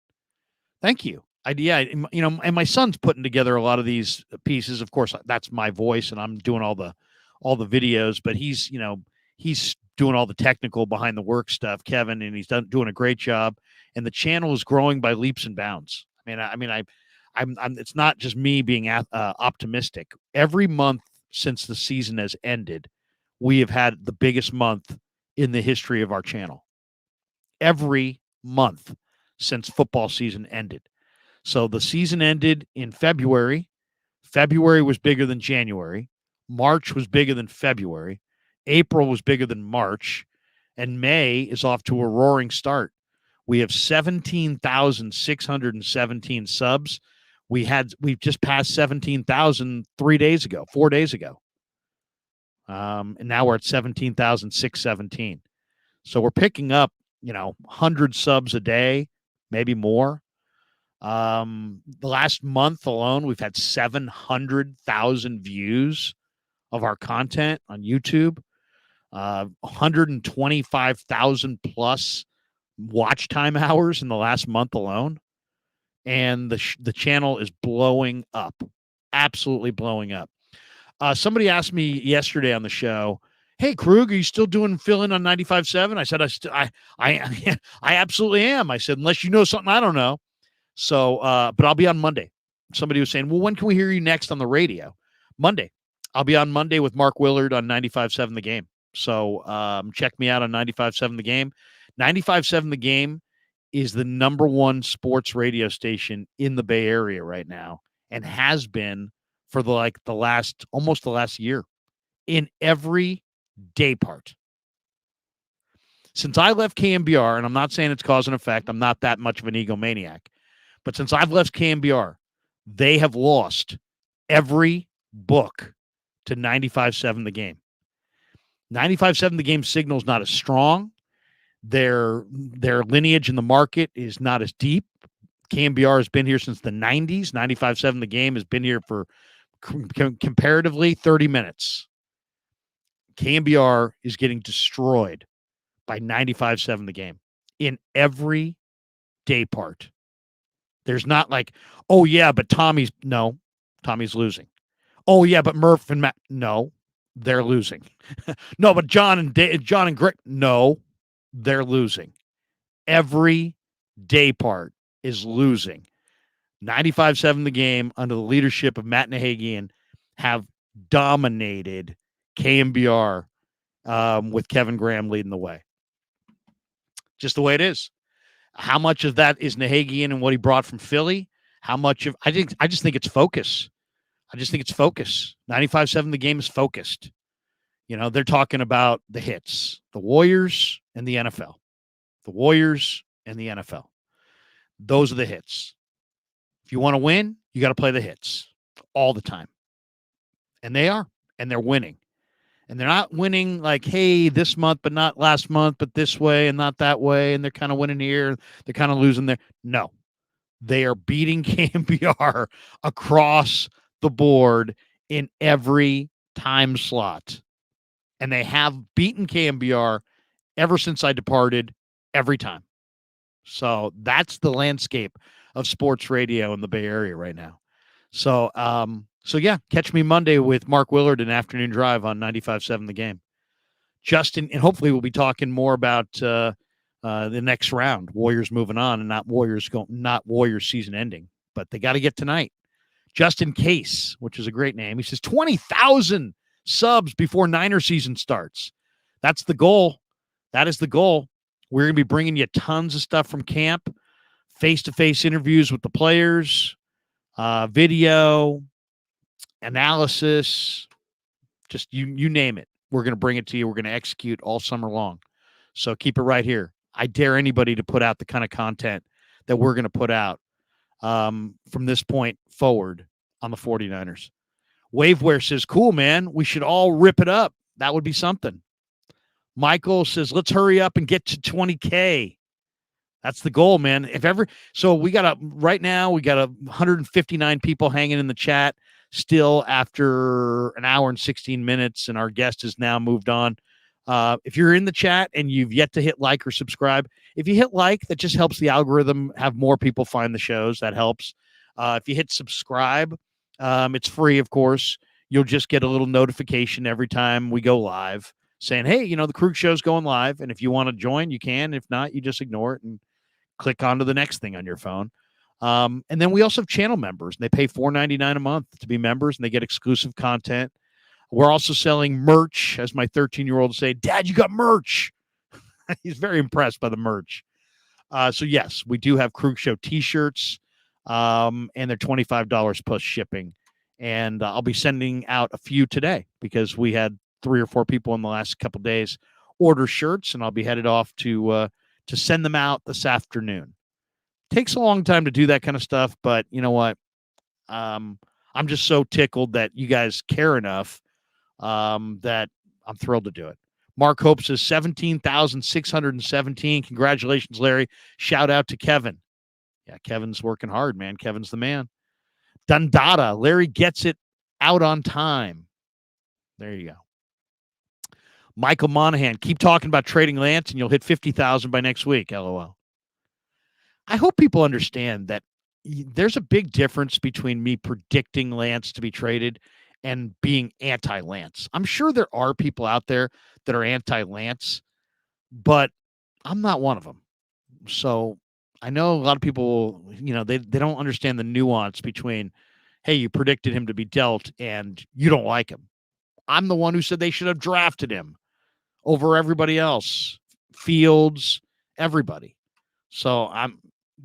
Thank you. And my son's putting together a lot of these pieces. Of course, that's my voice, and I'm doing all the videos. But he's doing all the technical behind the work stuff, Kevin, and he's doing a great job. And the channel is growing by leaps and bounds. I'm it's not just me being optimistic. Every month since the season has ended, we have had the biggest month in the history of our channel. Every month since football season ended. So the season ended in February. February was bigger than January. March was bigger than February. April was bigger than March. And May is off to a roaring start. We have 17,617 subs. We've just passed 17,000 4 days ago. And now we're at 17,617. So we're picking up, 100 subs a day, maybe more. The last month alone, we've had 700,000 views of our content on YouTube. 125,000 plus watch time hours in the last month alone. And the channel is blowing up, absolutely blowing up. Somebody asked me yesterday on the show, hey, Krug, are you still doing fill-in on 95.7? I said, I absolutely am. I said, unless you know something I don't know. So, but I'll be on Monday. Somebody was saying, well, when can we hear you next on the radio? Monday. I'll be on Monday with Mark Willard on 95.7 The Game. So check me out on 95.7 The Game. 95.7 The Game is the number one sports radio station in the Bay Area right now, and has been for almost the last year, in every day part. Since I left KNBR, and I'm not saying it's cause and effect, I'm not that much of an egomaniac, but since I've left KNBR, they have lost every book to 95.7 The Game. 95.7 The Game signal is not as strong. Their lineage in the market is not as deep. KNBR has been here since the 90s. 95.7 The Game has been here for comparatively 30 minutes. KNBR is getting destroyed by 95.7 The Game in every day part. There's not like, oh, yeah, but Tommy's losing. Oh, yeah, but Murph and Matt, no, they're losing. No, but John and Greg, no, they're losing. Every day part is losing. 95.7 The Game, under the leadership of Matt Nahagian, have dominated KNBR with Kevin Graham leading the way. Just the way it is. How much of that is Nahagian and what he brought from Philly? How much of I just think it's focus. 95.7 The Game is focused. They're talking about the hits, the Warriors and the NFL. The Warriors and the NFL. Those are the hits. If you want to win, you got to play the hits all the time. And they are. And they're winning. And they're not winning like, hey, this month, but not last month, but this way and not that way. And they're kind of winning here. They're kind of losing there. No, they are beating KNBR across the board in every time slot. And they have beaten KNBR ever since I departed every time. So that's the landscape of sports radio in the Bay Area right now. So, yeah, catch me Monday with Mark Willard in Afternoon Drive on 95.7 The Game. Justin, and hopefully we'll be talking more about the next round, Warriors moving on, and not Warriors season ending, but they got to get tonight. Justin Case, which is a great name, he says 20,000 subs before Niner season starts. That's the goal. That is the goal. We're going to be bringing you tons of stuff from camp, face-to-face interviews with the players, video, analysis, just you name it. We're going to bring it to you. We're going to execute all summer long. So keep it right here. I dare anybody to put out the kind of content that we're going to put out from this point forward on the 49ers. Waveware says, cool, man. We should all rip it up. That would be something. Michael says, let's hurry up and get to 20K. That's the goal, man. So we got right now, we got 159 people hanging in the chat still after an hour and 16 minutes, and our guest has now moved on. If you're in the chat and you've yet to hit like or subscribe, if you hit like, that just helps the algorithm have more people find the shows. That helps. If you hit subscribe, it's free, of course. You'll just get a little notification every time we go live saying, hey, the Krug Show's going live. And if you want to join, you can. If not, you just ignore it and click on to the next thing on your phone. And then we also have channel members, and they pay $4.99 a month to be members, and they get exclusive content. We're also selling merch, as my 13-year-old say, Dad, you got merch. He's very impressed by the merch. So, yes, we do have Krug Show T-shirts, and they're $25 plus shipping. And I'll be sending out a few today because we had 3 or 4 people in the last couple of days order shirts, and I'll be headed off to send them out this afternoon. Takes a long time to do that kind of stuff, but you know what? I'm just so tickled that you guys care enough that I'm thrilled to do it. Mark Hope says 17,617. Congratulations, Larry. Shout out to Kevin. Yeah, Kevin's working hard, man. Kevin's the man. Dundada. Larry gets it out on time. There you go. Michael Monahan. Keep talking about trading Lance and you'll hit 50,000 by next week. LOL. I hope people understand that there's a big difference between me predicting Lance to be traded and being anti-Lance. I'm sure there are people out there that are anti-Lance, but I'm not one of them. So I know a lot of people, they don't understand the nuance between, hey, you predicted him to be dealt and you don't like him. I'm the one who said they should have drafted him over everybody else, Fields, everybody. So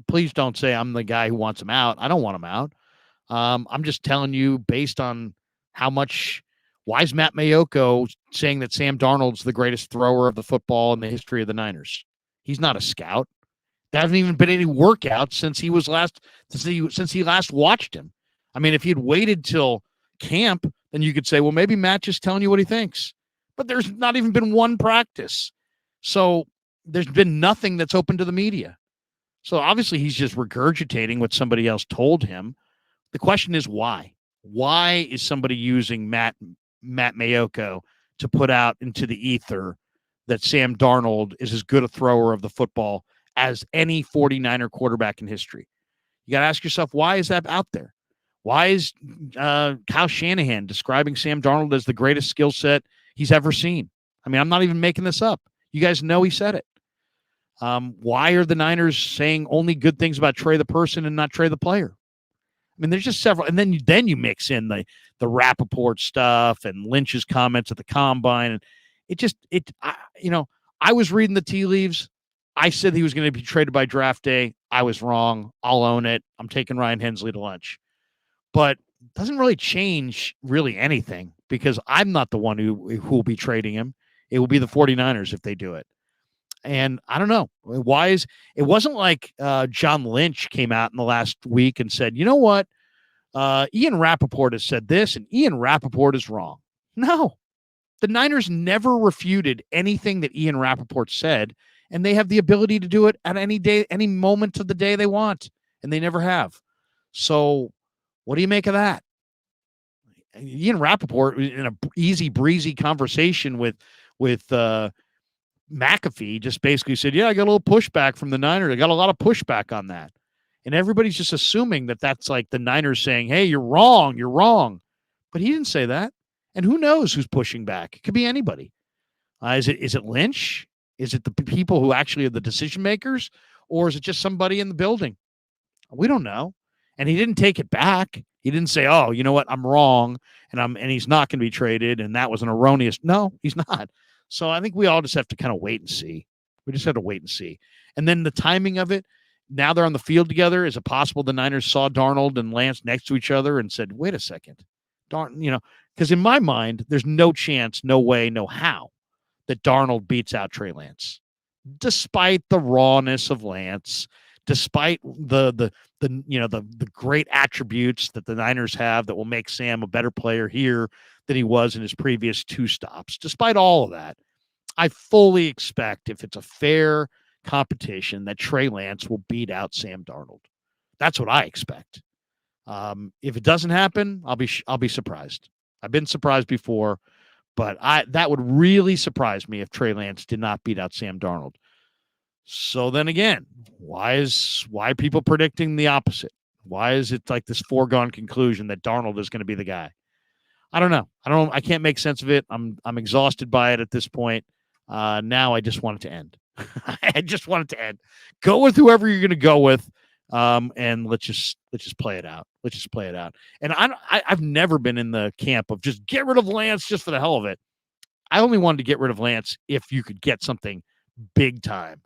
please don't say I'm the guy who wants him out. I don't want him out. I'm just telling you based on why is Matt Mayoko saying that Sam Darnold's the greatest thrower of the football in the history of the Niners? He's not a scout. There hasn't even been any workouts since he last watched him. I mean, if he had waited till camp, then you could say, well, maybe Matt just telling you what he thinks. But there's not even been one practice. So there's been nothing that's open to the media. So obviously he's just regurgitating what somebody else told him. The question is why? Why is somebody using Matt Mayoko to put out into the ether that Sam Darnold is as good a thrower of the football as any 49er quarterback in history? You got to ask yourself, why is that out there? Why is Kyle Shanahan describing Sam Darnold as the greatest skill set he's ever seen? I mean, I'm not even making this up. You guys know he said it. Why are the Niners saying only good things about Trey the person and not Trey the player? I mean, there's just several. And then you mix in the Rapoport stuff and Lynch's comments at the combine. And I was reading the tea leaves. I said he was going to be traded by draft day. I was wrong. I'll own it. I'm taking Ryan Hensley to lunch. But it doesn't really change really anything because I'm not the one who will be trading him. It will be the 49ers if they do it. And I don't know. It wasn't like John Lynch came out in the last week and said, you know what? Ian Rapoport has said this and Ian Rapoport is wrong. No. The Niners never refuted anything that Ian Rapoport said, and they have the ability to do it at any day, any moment of the day they want, and they never have. So what do you make of that? Ian Rapoport, in a easy, breezy conversation with McAfee, just basically said, yeah, I got a little pushback from the Niners. I got a lot of pushback on that. And everybody's just assuming that that's like the Niners saying, hey, you're wrong. You're wrong. But he didn't say that. And who knows who's pushing back? It could be anybody. Is it Lynch? Is it the people who actually are the decision makers? Or is it just somebody in the building? We don't know. And he didn't take it back. He didn't say, oh, you know what? I'm wrong. And he's not going to be traded. And that was an erroneous. No, he's not. So I think we all just have to kind of wait and see. We just have to wait and see. And then the timing of it, now they're on the field together. Is it possible the Niners saw Darnold and Lance next to each other and said, wait a second, because in my mind, there's no chance, no way, no how that Darnold beats out Trey Lance, despite the rawness of Lance, despite the great attributes that the Niners have that will make Sam a better player here than he was in his previous 2 stops. Despite all of that, I fully expect, if it's a fair competition, that Trey Lance will beat out Sam Darnold. That's what I expect. If it doesn't happen, I'll be surprised. I've been surprised before, but that would really surprise me if Trey Lance did not beat out Sam Darnold. So then again, why are people predicting the opposite? Why is it like this foregone conclusion that Darnold is going to be the guy? I don't know. I can't make sense of it. I'm exhausted by it at this point. Now I just want it to end. I just want it to end. Go with whoever you're going to go with. And let's just play it out. Let's just play it out. And I've never been in the camp of just get rid of Lance just for the hell of it. I only wanted to get rid of Lance if you could get something big time.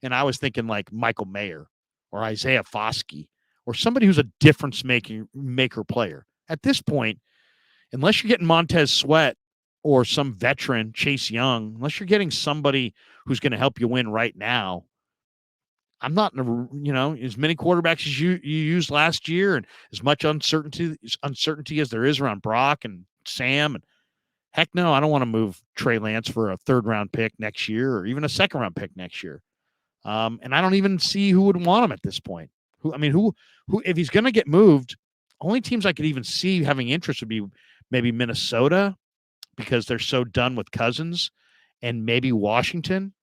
And I was thinking like Michael Mayer or Isaiah Foskey or somebody who's a difference maker player. At this point, unless you're getting Montez Sweat or some veteran, Chase Young, unless you're getting somebody who's going to help you win right now, I'm not in as many quarterbacks as you used last year and as much uncertainty as there is around Brock and Sam. And heck no, I don't want to move Trey Lance for a 3rd-round pick next year or even a 2nd-round pick next year. And I don't even see who would want him at this point. Who if he's going to get moved, only teams I could even see having interest would be maybe Minnesota because they're so done with Cousins, and maybe Washington.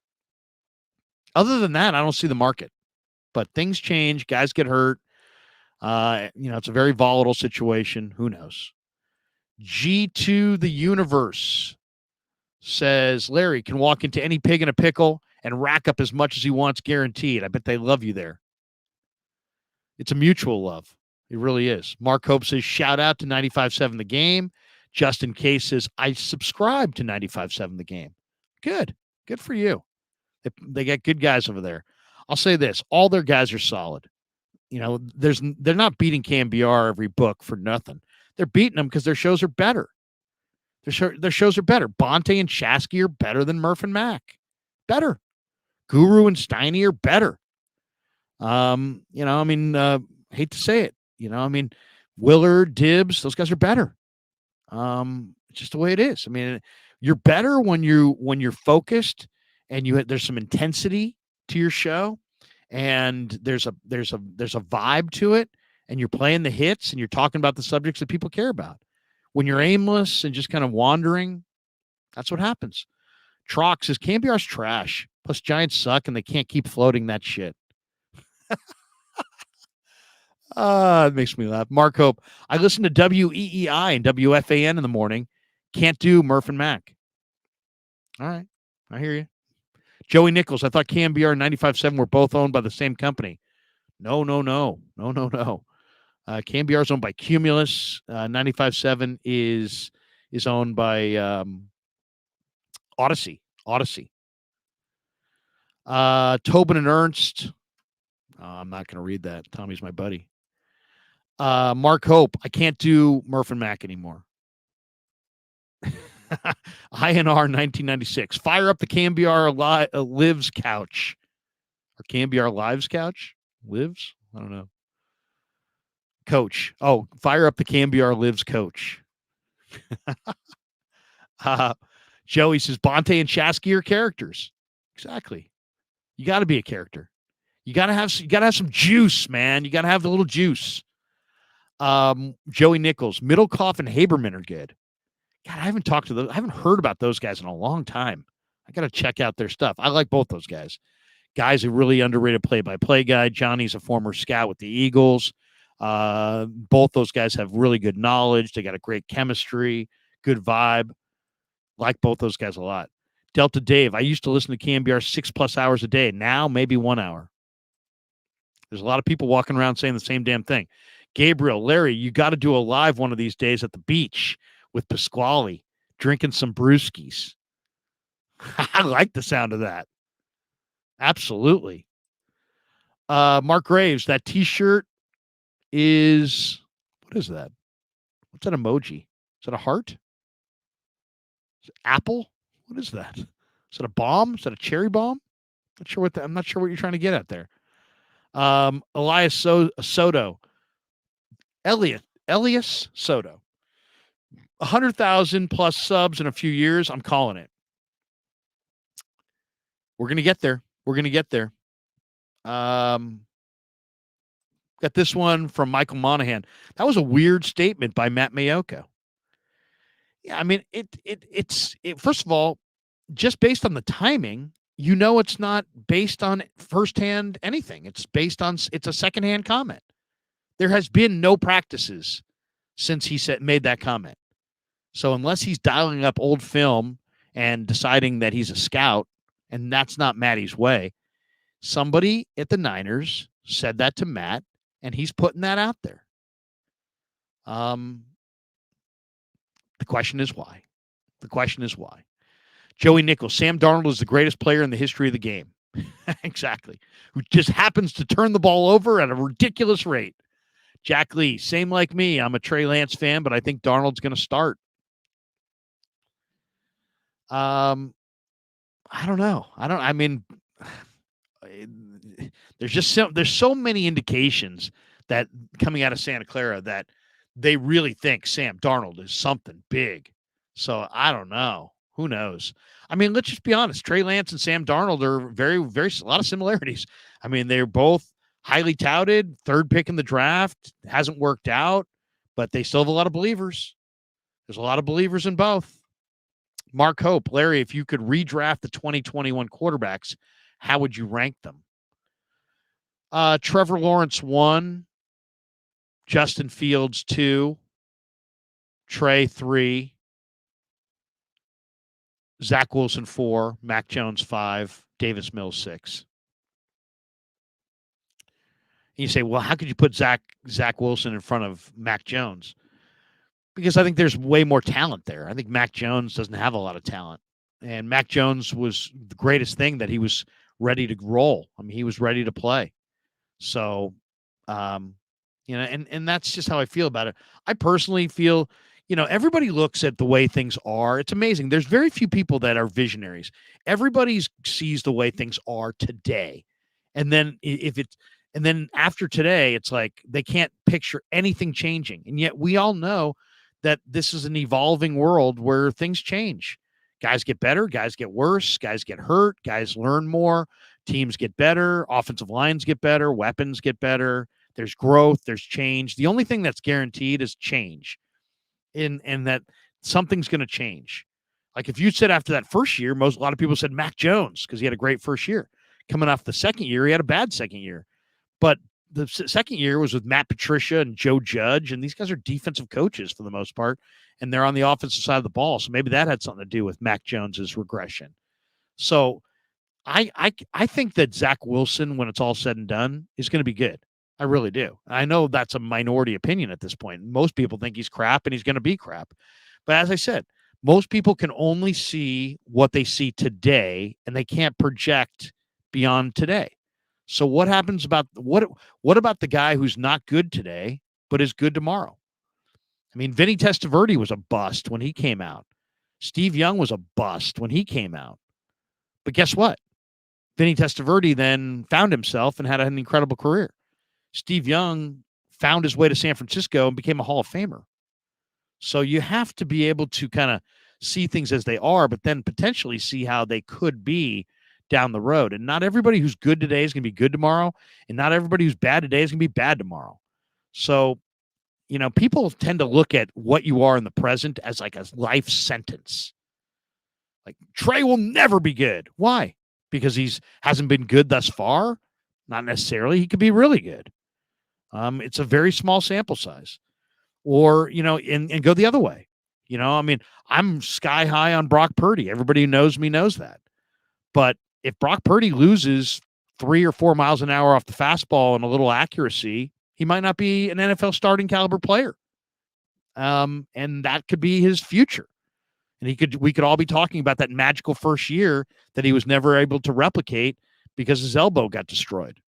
Other than that, I don't see the market. But things change. Guys get hurt. It's a very volatile situation. Who knows? G2 the Universe says, Larry can walk into any pig in a pickle and rack up as much as he wants, guaranteed. I bet they love you there. It's a mutual love. It really is. Mark Hope says, shout out to 95.7 The Game. Justin Case says, I subscribe to 95.7 The Game. Good. Good for you. They got good guys over there. I'll say this. All their guys are solid. They're not beating KNBR every book for nothing. They're beating them because their shows are better. Their shows are better. Bonte and Chasky are better than Murph and Mac. Better. Guru and Steiny are better. Hate to say it. Willard, Dibbs, those guys are better. It's just the way it is. You're better when you're focused and there's some intensity to your show, and there's a vibe to it, and you're playing the hits and you're talking about the subjects that people care about. When you're aimless and just kind of wandering, that's what happens. Trox says KNBR's trash. Plus Giants suck and they can't keep floating that shit. It makes me laugh. Mark Hope, I listen to WEEI and WFAN in the morning. Can't do Murph and Mac. All right. I hear you. Joey Nichols, I thought KNBR and 95.7 were both owned by the same company. No. KNBR is owned by Cumulus. 95.7 is owned by Odyssey. Tobin and Ernst. I'm not going to read that. Tommy's my buddy. Mark Hope, I can't do Murph and Mac anymore. INR 1996. Fire up the KNBR Lives couch. Or KNBR Lives couch? Lives? I don't know. Coach. Oh, fire up the KNBR Lives coach. Joey says Bonte and Shasky are characters. Exactly. You got to be a character. You got to have some juice, man. You got to have the little juice. Joey Nichols, Middlecoff and Haberman are good. God, I haven't heard about those guys in a long time. I got to check out their stuff. I like both those guys. Guy's a really underrated play-by-play guy. Johnny's a former scout with the Eagles. Both those guys have really good knowledge. They got a great chemistry, good vibe. Like both those guys a lot. Delta Dave, I used to listen to KNBR 6+ hours a day. Now, maybe 1 hour. There's a lot of people walking around saying the same damn thing. Gabriel, Larry, you got to do a live one of these days at the beach with Pasquale, drinking some brewskis. I like the sound of that. Absolutely. Mark Graves, that T-shirt is, what is that? What's that emoji? Is that a heart? Is it apple? What is that? Is that a bomb? Is that a cherry bomb? I'm not sure what you're trying to get at there. Elias Soto. Elias Soto. 100,000 plus subs in a few years. I'm calling it. We're going to get there. Got this one from Michael Monahan. That was a weird statement by Matt Mayoko. Yeah, I mean, it's first of all, just based on the timing, it's not based on firsthand anything. It's a secondhand comment. There has been no practices since he made that comment. So unless he's dialing up old film and deciding that he's a scout, and that's not Matty's way, somebody at the Niners said that to Matt, and he's putting that out there. The question is why. Joey Nichols, Sam Darnold is the greatest player in the history of the game. Exactly. Who just happens to turn the ball over at a ridiculous rate. Jack Lee, same like me. I'm a Trey Lance fan, but I think Darnold's going to start. I don't know. There's so many indications that coming out of Santa Clara that they really think Sam Darnold is something big. So I don't know. Who knows? I mean, let's just be honest. Trey Lance and Sam Darnold are very, very, a lot of similarities. I mean, they're both highly touted, third pick in the draft. Hasn't worked out, but they still have a lot of believers. There's a lot of believers in both. Mark Hope, Larry, if you could redraft the 2021 quarterbacks, how would you rank them? Trevor Lawrence 1, Justin Fields 2, Trey 3, Zach Wilson 4, Mac Jones 5, Davis Mills 6. And you say, well, how could you put Zach Wilson in front of Mac Jones? Because I think there's way more talent there. I think Mac Jones doesn't have a lot of talent. And Mac Jones was the greatest thing that he was ready to roll. I mean, he was ready to play. So, and that's just how I feel about it. I personally feel, everybody looks at the way things are. It's amazing. There's very few people that are visionaries. Everybody sees the way things are today. And then and then after today, it's like they can't picture anything changing. And yet we all know that this is an evolving world where things change. Guys get better, guys get worse, guys get hurt, guys learn more, teams get better, offensive lines get better, weapons get better. There's growth, there's change. The only thing that's guaranteed is change. And that something's going to change. Like if you said after that first year, a lot of people said Mac Jones because he had a great first year. Coming off the second year, he had a bad second year. But the second year was with Matt Patricia and Joe Judge, and these guys are defensive coaches for the most part, and they're on the offensive side of the ball. So maybe that had something to do with Mac Jones's regression. So I think that Zach Wilson, when it's all said and done, is going to be good. I really do. I know that's a minority opinion at this point. Most people think he's crap and he's going to be crap. But as I said, most people can only see what they see today, and they can't project beyond today. So what happens about what about the guy who's not good today but is good tomorrow? I mean, Vinny Testaverde was a bust when he came out. Steve Young was a bust when he came out. But guess what? Vinny Testaverde then found himself and had an incredible career. Steve Young found his way to San Francisco and became a Hall of Famer. So you have to be able to kind of see things as they are, but then potentially see how they could be down the road. And not everybody who's good today is going to be good tomorrow, and not everybody who's bad today is going to be bad tomorrow. So, people tend to look at what you are in the present as like a life sentence. Like, Trey will never be good. Why? Because hasn't been good thus far? Not necessarily. He could be really good. It's a very small sample size. Or, and go the other way. I'm sky high on Brock Purdy. Everybody who knows me knows that. But if Brock Purdy loses 3 or 4 miles an hour off the fastball and a little accuracy, he might not be an NFL starting caliber player. And that could be his future. And we could all be talking about that magical first year that he was never able to replicate because his elbow got destroyed.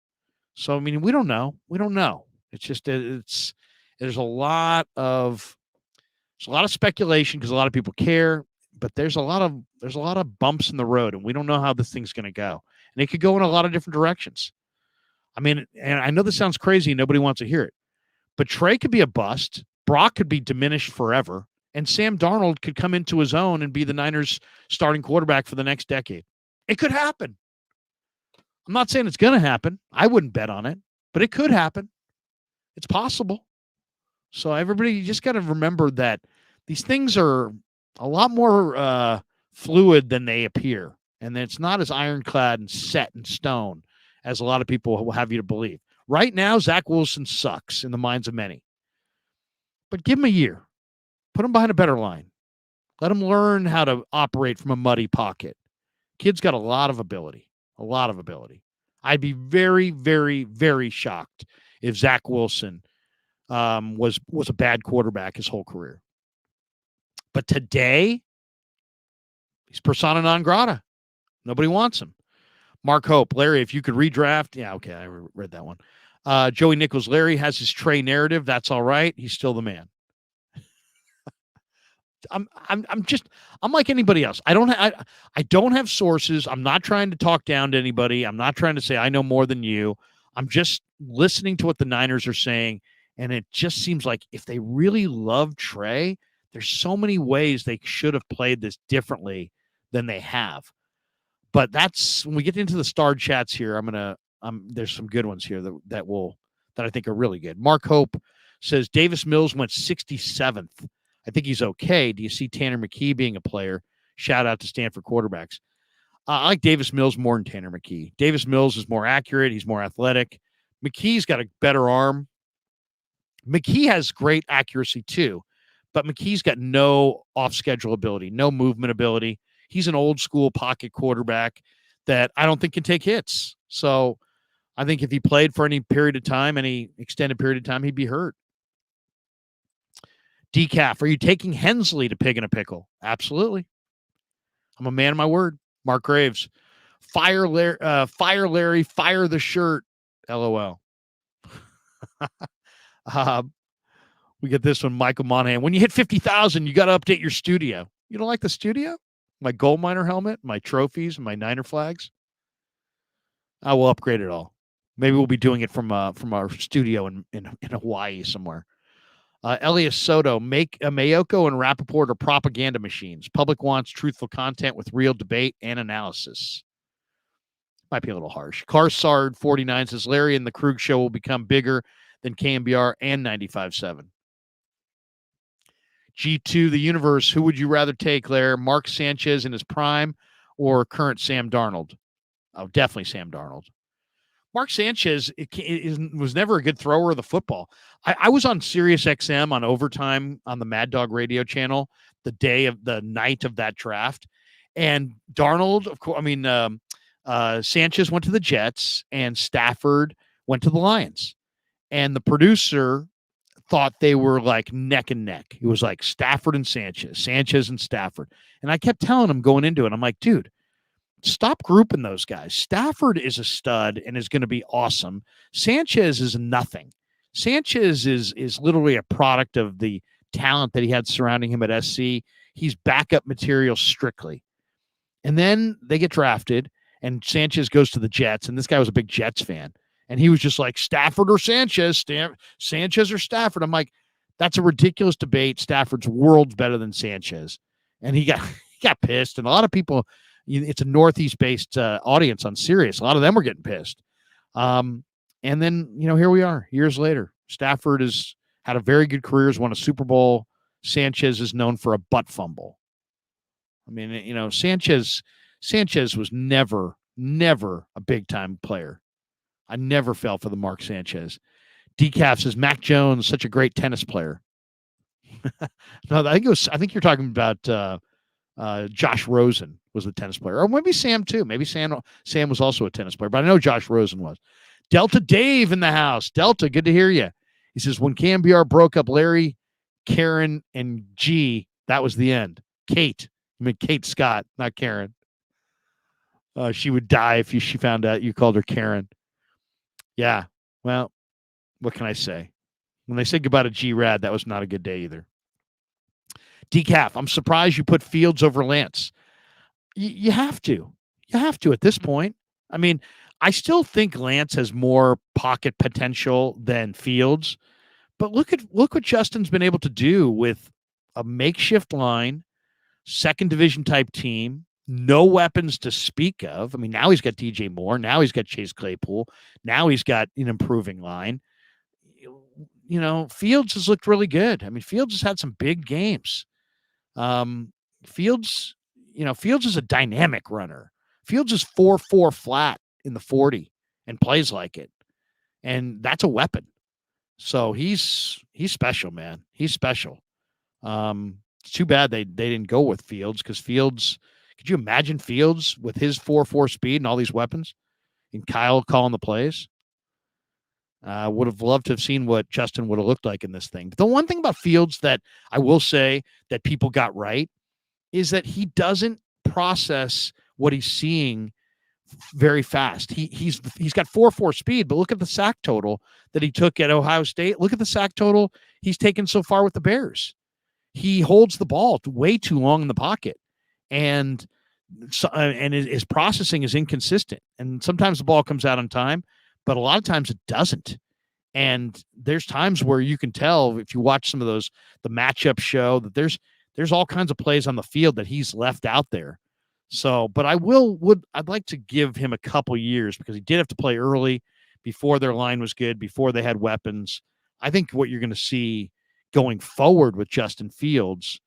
So, we don't know. We don't know. It's just, there's a lot of speculation because a lot of people care, but there's a lot of bumps in the road, and we don't know how this thing's going to go. And it could go in a lot of different directions. And I know this sounds crazy. Nobody wants to hear it, but Trey could be a bust. Brock could be diminished forever. And Sam Darnold could come into his own and be the Niners starting quarterback for the next decade. It could happen. I'm not saying it's going to happen. I wouldn't bet on it, but it could happen. It's possible. So everybody, you just got to remember that these things are a lot more fluid than they appear. And it's not as ironclad and set in stone as a lot of people will have you to believe. Right now, Zach Wilson sucks in the minds of many. But give him a year. Put him behind a better line. Let him learn how to operate from a muddy pocket. Kid's got a lot of ability. A lot of ability. I'd be very, very, very shocked if Zach Wilson was a bad quarterback his whole career. But today, he's persona non grata. Nobody wants him. Mark Hope, Larry, if you could redraft. Yeah, okay, I read that one. Joey Nichols, Larry has his Trey narrative. That's all right. He's still the man. I'm like anybody else. I don't have sources. I'm not trying to talk down to anybody. I'm not trying to say I know more than you. I'm just listening to what the Niners are saying. And it just seems like if they really love Trey, there's so many ways they should have played this differently than they have. But that's when we get into the star chats here. There's some good ones here that I think are really good. Mark Hope says Davis Mills went 67th. I think he's okay. Do you see Tanner McKee being a player? Shout out to Stanford quarterbacks. I like Davis Mills more than Tanner McKee. Davis Mills is more accurate. He's more athletic. McKee's got a better arm. McKee has great accuracy too, but McKee's got no off-schedule ability, no movement ability. He's an old-school pocket quarterback that I don't think can take hits. So I think if he played for any period of time, any extended period of time, he'd be hurt. Decaf, are you taking Hensley to Pig in a Pickle? Absolutely. I'm a man of my word. Mark Graves, fire Larry, fire the shirt. LOL. We get this one, Michael Monahan. When you hit 50,000, you got to update your studio. You don't like the studio? My gold miner helmet, my trophies, my Niner flags. I will upgrade it all. Maybe we'll be doing it from our studio in Hawaii somewhere. Elias Soto, Mayoko and Rapoport are propaganda machines. Public wants truthful content with real debate and analysis. Might be a little harsh. Carsard 49 says Larry and the Krug show will become bigger than KNBR and 95.7. G2, the universe. Who would you rather take, Larry? Mark Sanchez in his prime or current Sam Darnold? Oh, definitely Sam Darnold. Mark Sanchez was never a good thrower of the football. I was on Sirius XM on Overtime on the Mad Dog radio channel the night of that draft. And Darnold, of course, Sanchez went to the Jets and Stafford went to the Lions. And the producer thought they were like neck and neck. It was like Stafford and Sanchez and Stafford. And I kept telling him going into it, I'm like, dude, stop grouping those guys. Stafford is a stud and is going to be awesome. Sanchez is nothing. Sanchez is literally a product of the talent that he had surrounding him at SC. He's backup material strictly. And then they get drafted, and Sanchez goes to the Jets, and this guy was a big Jets fan. And he was just like, Stafford or Sanchez, Sanchez or Stafford. I'm like, that's a ridiculous debate. Stafford's worlds better than Sanchez. and he got pissed. And a lot of people, it's a Northeast-based audience on Sirius. A lot of them were getting pissed. And then, here we are years later. Stafford has had a very good career, has won a Super Bowl. Sanchez is known for a butt fumble. I mean, Sanchez was never a big-time player. I never fell for the Mark Sanchez. Decaf says Mac Jones, such a great tennis player. No, I think you're talking about Josh Rosen was the tennis player, or maybe Sam too. Maybe Sam was also a tennis player, but I know Josh Rosen was. Delta Dave in the house. Delta, good to hear you. He says when KNBR broke up Larry, Karen, and G, that was the end. Kate, I mean Kate Scott, not Karen. She would die if she found out you called her Karen. Yeah, well, what can I say? When they said goodbye to G-Rad, that was not a good day either. Decaf, I'm surprised you put Fields over Lance. You have to. You have to at this point. I mean, I still think Lance has more pocket potential than Fields, but look what Justin's been able to do with a makeshift line, second division type team, no weapons to speak of. I mean, now he's got DJ Moore, now he's got Chase Claypool, now he's got an improving line. Fields has looked really good. I mean, Fields has had some big games. Fields is a dynamic runner. Fields is 4.4 flat in the 40 and plays like it. And that's a weapon. So he's special, man. He's special. It's too bad they didn't go with Fields, because Fields, could you imagine Fields with his 4.4 speed and all these weapons and Kyle calling the plays? Would have loved to have seen what Justin would have looked like in this thing. But the one thing about Fields that I will say that people got right is that he doesn't process what he's seeing very fast. He's got 4.4 speed, but look at the sack total that he took at Ohio State. Look at the sack total he's taken so far with the Bears. He holds the ball way too long in the pocket, and his processing is inconsistent. And sometimes the ball comes out on time, but a lot of times it doesn't. And there's times where you can tell, if you watch some of those, the matchup show, that there's all kinds of plays on the field that he's left out there. So, but I'd like to give him a couple years, because he did have to play early before their line was good, before they had weapons. I think what you're going to see going forward with Justin Fields,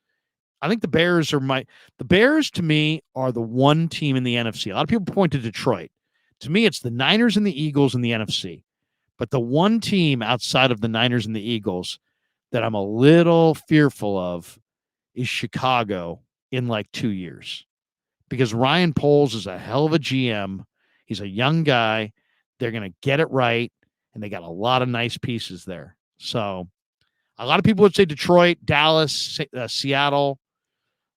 I think the Bears to me are the one team in the NFC. A lot of people point to Detroit. To me, it's the Niners and the Eagles in the NFC. But the one team outside of the Niners and the Eagles that I'm a little fearful of is Chicago in like 2 years. Because Ryan Poles is a hell of a GM. He's a young guy. They're going to get it right, and they got a lot of nice pieces there. So a lot of people would say Detroit, Dallas, Seattle.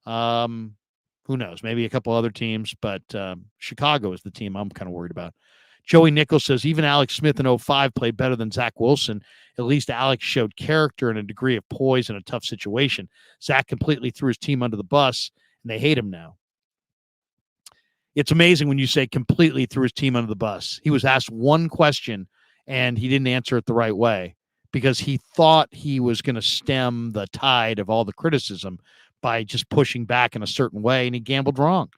Who knows? Maybe a couple other teams, but Chicago is the team I'm kind of worried about. Joey Nichols says, even Alex Smith in 05 played better than Zach Wilson. At least Alex showed character and a degree of poise in a tough situation. Zach completely threw his team under the bus, and they hate him now. It's amazing when you say completely threw his team under the bus. He was asked one question, and he didn't answer it the right way because he thought he was going to stem the tide of all the criticism by just pushing back in a certain way, and he gambled wrong.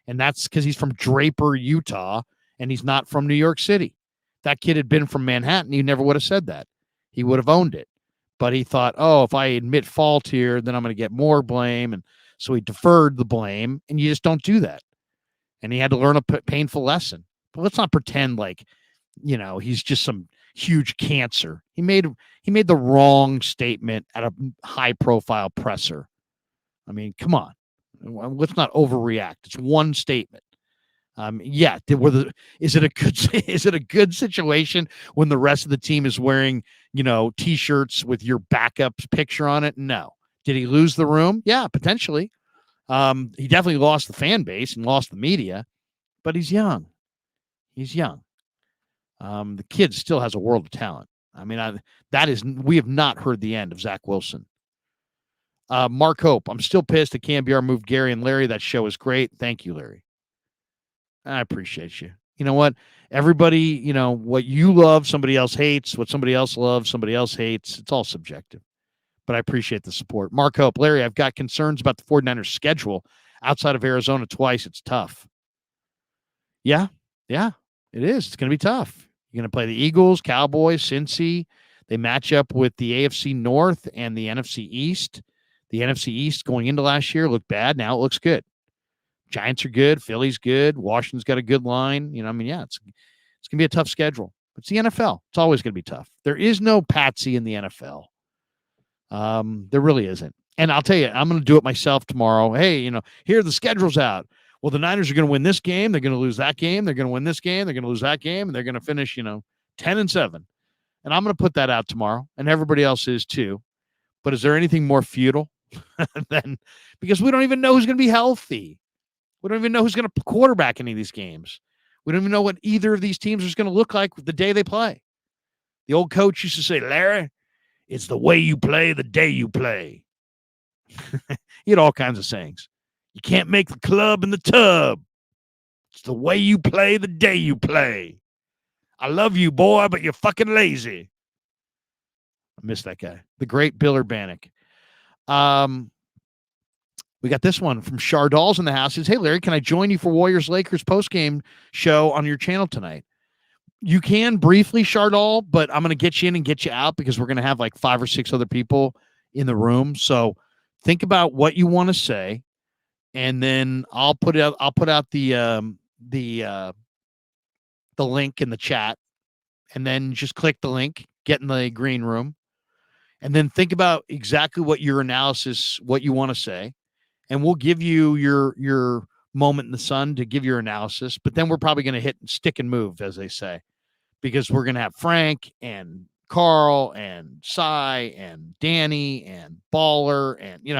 And that's because he's from Draper, Utah, and he's not from New York City. That kid had been from Manhattan, he never would have said that. He would have owned it. But he thought, if I admit fault here, then I'm going to get more blame. And so he deferred the blame, and you just don't do that. And he had to learn a painful lesson. But let's not pretend like, he's just some huge cancer. He made the wrong statement at a high-profile presser. I mean, come on. Let's not overreact. It's one statement. Is it a good situation when the rest of the team is wearing, T-shirts with your backup's picture on it? No. Did he lose the room? Yeah, potentially. He definitely lost the fan base and lost the media, but he's young. The kid still has a world of talent. I mean, we have not heard the end of Zach Wilson. Mark Hope, I'm still pissed that KNBR moved Gary and Larry. That show is great. Thank you, Larry. I appreciate you. You know what? Everybody, what you love, somebody else hates. What somebody else loves, somebody else hates. It's all subjective. but I appreciate the support. Mark Hope, Larry, I've got concerns about the 49ers schedule. Outside of Arizona twice, it's tough. Yeah, it is. It's going to be tough. You're going to play the Eagles, Cowboys, Cincy. They match up with the AFC North and the NFC East. The NFC East going into last year looked bad. Now it looks good. Giants are good. Philly's good. Washington's got a good line. It's going to be a tough schedule. It's the NFL. It's always going to be tough. There is no patsy in the NFL. There really isn't. And I'll tell you, I'm going to do it myself tomorrow. Hey, here the schedule's out. Well, the Niners are going to win this game. They're going to lose that game. They're going to win this game. They're going to lose that game. And they're going to finish, 10-7. And I'm going to put that out tomorrow. And everybody else is too. But is there anything more futile than, because we don't even know who's going to be healthy. We don't even know who's going to quarterback any of these games. We don't even know what either of these teams is going to look like the day they play. The old coach used to say, Larry, it's the way you play the day you play. He had all kinds of sayings. You can't make the club in the tub. It's the way you play the day you play. I love you, boy, but you're fucking lazy. I miss that guy. The great Bill Urbanek. We got this one from Chardall's in the house. He says, hey, Larry, can I join you for Warriors-Lakers postgame show on your channel tonight? You can briefly, Chardall, but I'm going to get you in and get you out because we're going to have like 5 or 6 other people in the room. So think about what you want to say, and then I'll put out the link in the chat, and then just click the link, get in the green room, and then think about exactly what your analysis, what you want to say. And we'll give you your moment in the sun to give your analysis, but then we're probably going to hit stick and move, as they say, because we're going to have Frank and Carl and Cy and Danny and Baller, and we're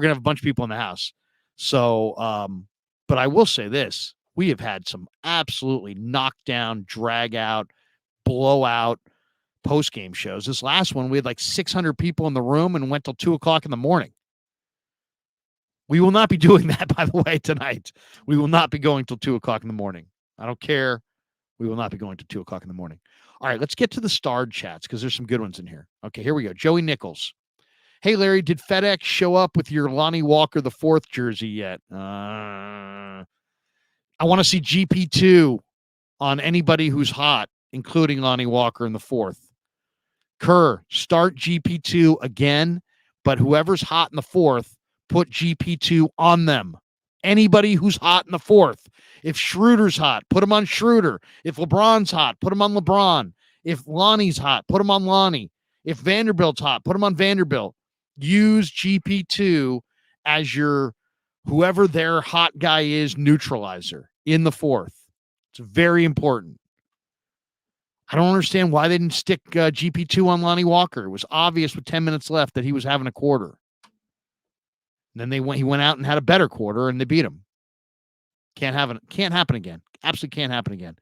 going to have a bunch of people in the house. So, but I will say this: we have had some absolutely knockdown, drag out, blowout post game shows. This last one, we had like 600 people in the room and went till 2:00 in the morning. We will not be doing that, by the way, tonight. We will not be going till 2:00 in the morning. I don't care. We will not be going till 2:00 in the morning. All right, let's get to the starred chats because there's some good ones in here. Okay, here we go. Joey Nichols. Hey, Larry, did FedEx show up with your Lonnie Walker the 4th jersey yet? I want to see GP2 on anybody who's hot, including Lonnie Walker in the 4th. Kerr, start GP2 again, but whoever's hot in the 4th, put GP2 on them. Anybody who's hot in the 4th. If Schroeder's hot, put him on Schroeder. If LeBron's hot, put him on LeBron. If Lonnie's hot, put him on Lonnie. If Vanderbilt's hot, put him on Vanderbilt. Use GP2 as your whoever their hot guy is neutralizer in the 4th. It's very important. I don't understand why they didn't stick GP2 on Lonnie Walker. It was obvious with 10 minutes left that he was having a quarter. And then he went out and had a better quarter, and they beat him. Can't happen again. Absolutely can't happen again.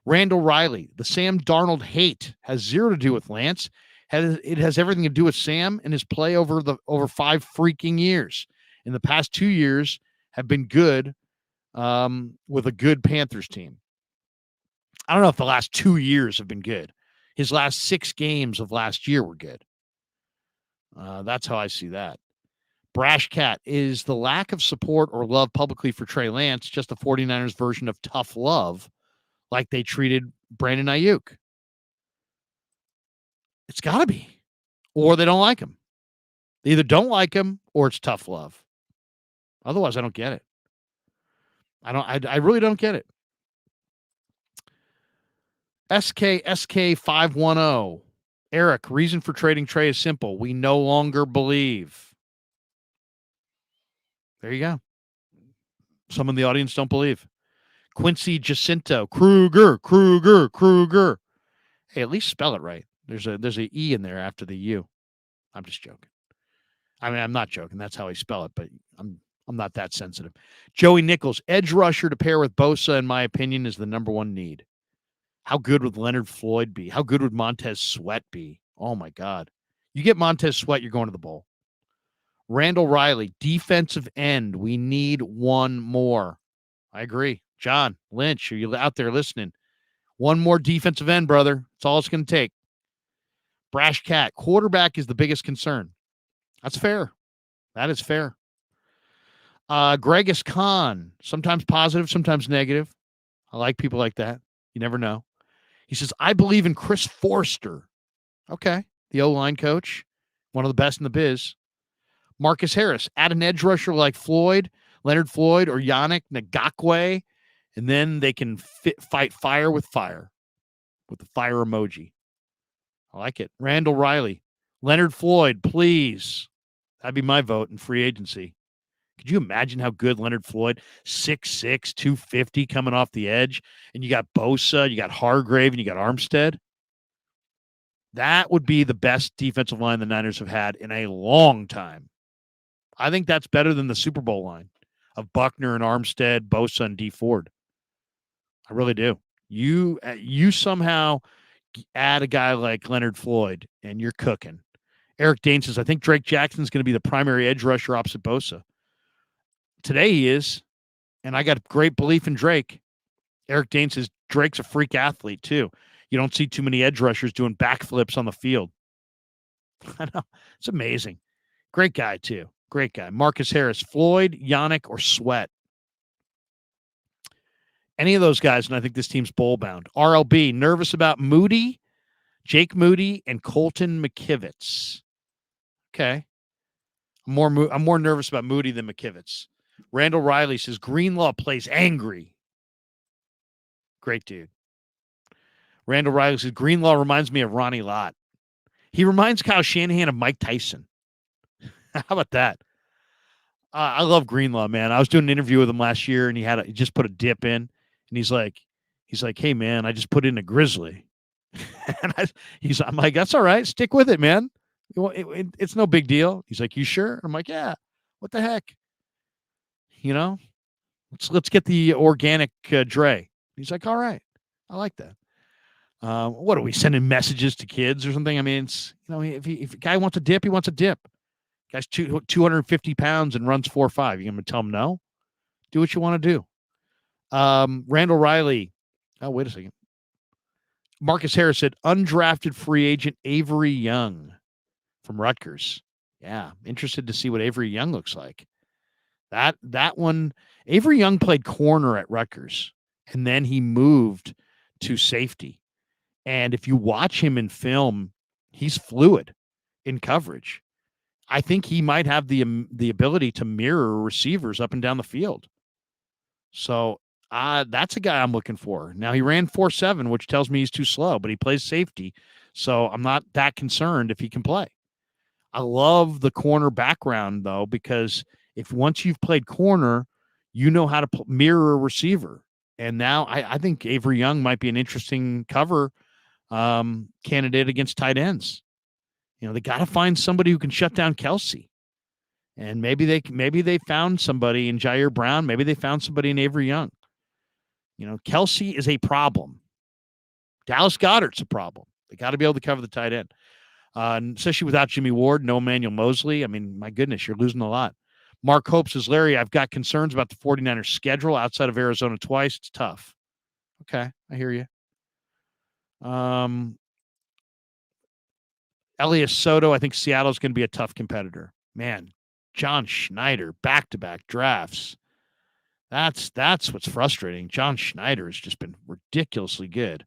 Randall Riley, the Sam Darnold hate has zero to do with Lance. It has everything to do with Sam and his play over 5 freaking years. In the past 2 years have been good with a good Panthers team. I don't know if the last 2 years have been good. His last 6 games of last year were good. That's how I see that. Brash Cat, is the lack of support or love publicly for Trey Lance just the 49ers version of tough love like they treated Brandon Ayuk? It's got to be. Or they don't like him. They either don't like him or it's tough love. Otherwise, I don't get it. I really don't get it. SK 510. Eric, reason for trading Trey is simple. We no longer believe. There you go. Some in the audience don't believe. Quincy Jacinto. Krueger. Hey, at least spell it right. There's a E in there after the U. I'm just joking. I mean, I'm not joking. That's how I spell it, but I'm not that sensitive. Joey Nichols, edge rusher to pair with Bosa, in my opinion, is the number one need. How good would Leonard Floyd be? How good would Montez Sweat be? Oh, my God. You get Montez Sweat, you're going to the bowl. Randall Riley, defensive end. We need one more. I agree. John Lynch, are you out there listening? One more defensive end, brother. That's all it's going to take. Brash Cat, quarterback is the biggest concern. That's fair. That is fair. Gregus Khan, sometimes positive, sometimes negative. I like people like that. You never know. He says, I believe in Chris Forster. Okay. The O-line coach, one of the best in the biz. Marcus Harris, add an edge rusher like Leonard Floyd, or Yannick Ngakoue, and then they can fight fire with fire, with the fire emoji. I like it. Randall Riley, Leonard Floyd, please. That'd be my vote in free agency. Could you imagine how good Leonard Floyd, 6'6", 250, coming off the edge, and you got Bosa, you got Hargrave, and you got Armstead? That would be the best defensive line the Niners have had in a long time. I think that's better than the Super Bowl line of Buckner and Armstead, Bosa, and D Ford. I really do. You somehow add a guy like Leonard Floyd, and you're cooking. Eric Dane says, I think Drake Jackson's going to be the primary edge rusher opposite Bosa. Today he is, and I got great belief in Drake. Eric Dane says Drake's a freak athlete, too. You don't see too many edge rushers doing backflips on the field. I know. It's amazing. Great guy, too. Great guy. Marcus Harris, Floyd, Yannick, or Sweat. Any of those guys, and I think this team's bowl-bound. RLB, nervous about Moody, Jake Moody, and Colton McKivitz. Okay. I'm more nervous about Moody than McKivitz. Randall Riley says Greenlaw plays angry. Great dude. Randall Riley says Greenlaw reminds me of Ronnie Lott. He reminds Kyle Shanahan of Mike Tyson. How about that? I love Greenlaw, man. I was doing an interview with him last year, and he just put a dip in, and he's like, hey man, I just put in a grizzly, and I'm like, that's all right, stick with it, man. It's no big deal. He's like, you sure? I'm like, yeah. What the heck? You know, let's get the organic Dre. He's like, all right, I like that. What are we sending messages to kids or something? I mean, it's, if a guy wants a dip, he wants a dip. Guy's 250 pounds and runs 4.5. You gonna tell him no? Do what you want to do. Randall Riley. Oh, wait a second. Marcus Harris said undrafted free agent Avery Young from Rutgers. Yeah, interested to see what Avery Young looks like. That one, Avery Young played corner at Rutgers, and then he moved to safety. And if you watch him in film, he's fluid in coverage. I think he might have the ability to mirror receivers up and down the field. So that's a guy I'm looking for. Now, he ran 4.7, which tells me he's too slow, but he plays safety, so I'm not that concerned if he can play. I love the corner background, though, because once you've played corner, you know how to mirror a receiver. And now I think Avery Young might be an interesting cover candidate against tight ends. They got to find somebody who can shut down Kelsey. And maybe they found somebody in Jair Brown. Maybe they found somebody in Avery Young. Kelsey is a problem. Dallas Goedert's a problem. They got to be able to cover the tight end. Especially without Jimmy Ward, no Emmanuel Mosley. I mean, my goodness, you're losing a lot. Mark Hope says, Larry, I've got concerns about the 49ers schedule outside of Arizona twice. It's tough. Okay, I hear you. Elias Soto, I think Seattle's going to be a tough competitor. Man, John Schneider, back-to-back drafts. That's what's frustrating. John Schneider has just been ridiculously good.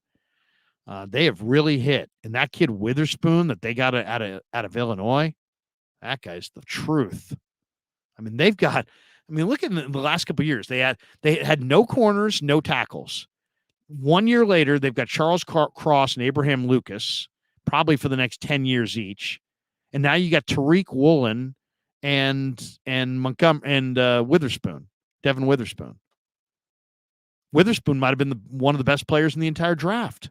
They have really hit. And that kid Witherspoon that they got out of Illinois, that guy's the truth. I mean, look at the last couple of years. They had no corners, no tackles. 1 year later, they've got Charles Cross and Abraham Lucas, probably for the next 10 years each. And now you got Tariq Woolen and Montgomery and Witherspoon, Devin Witherspoon. Witherspoon might have been one of the best players in the entire draft.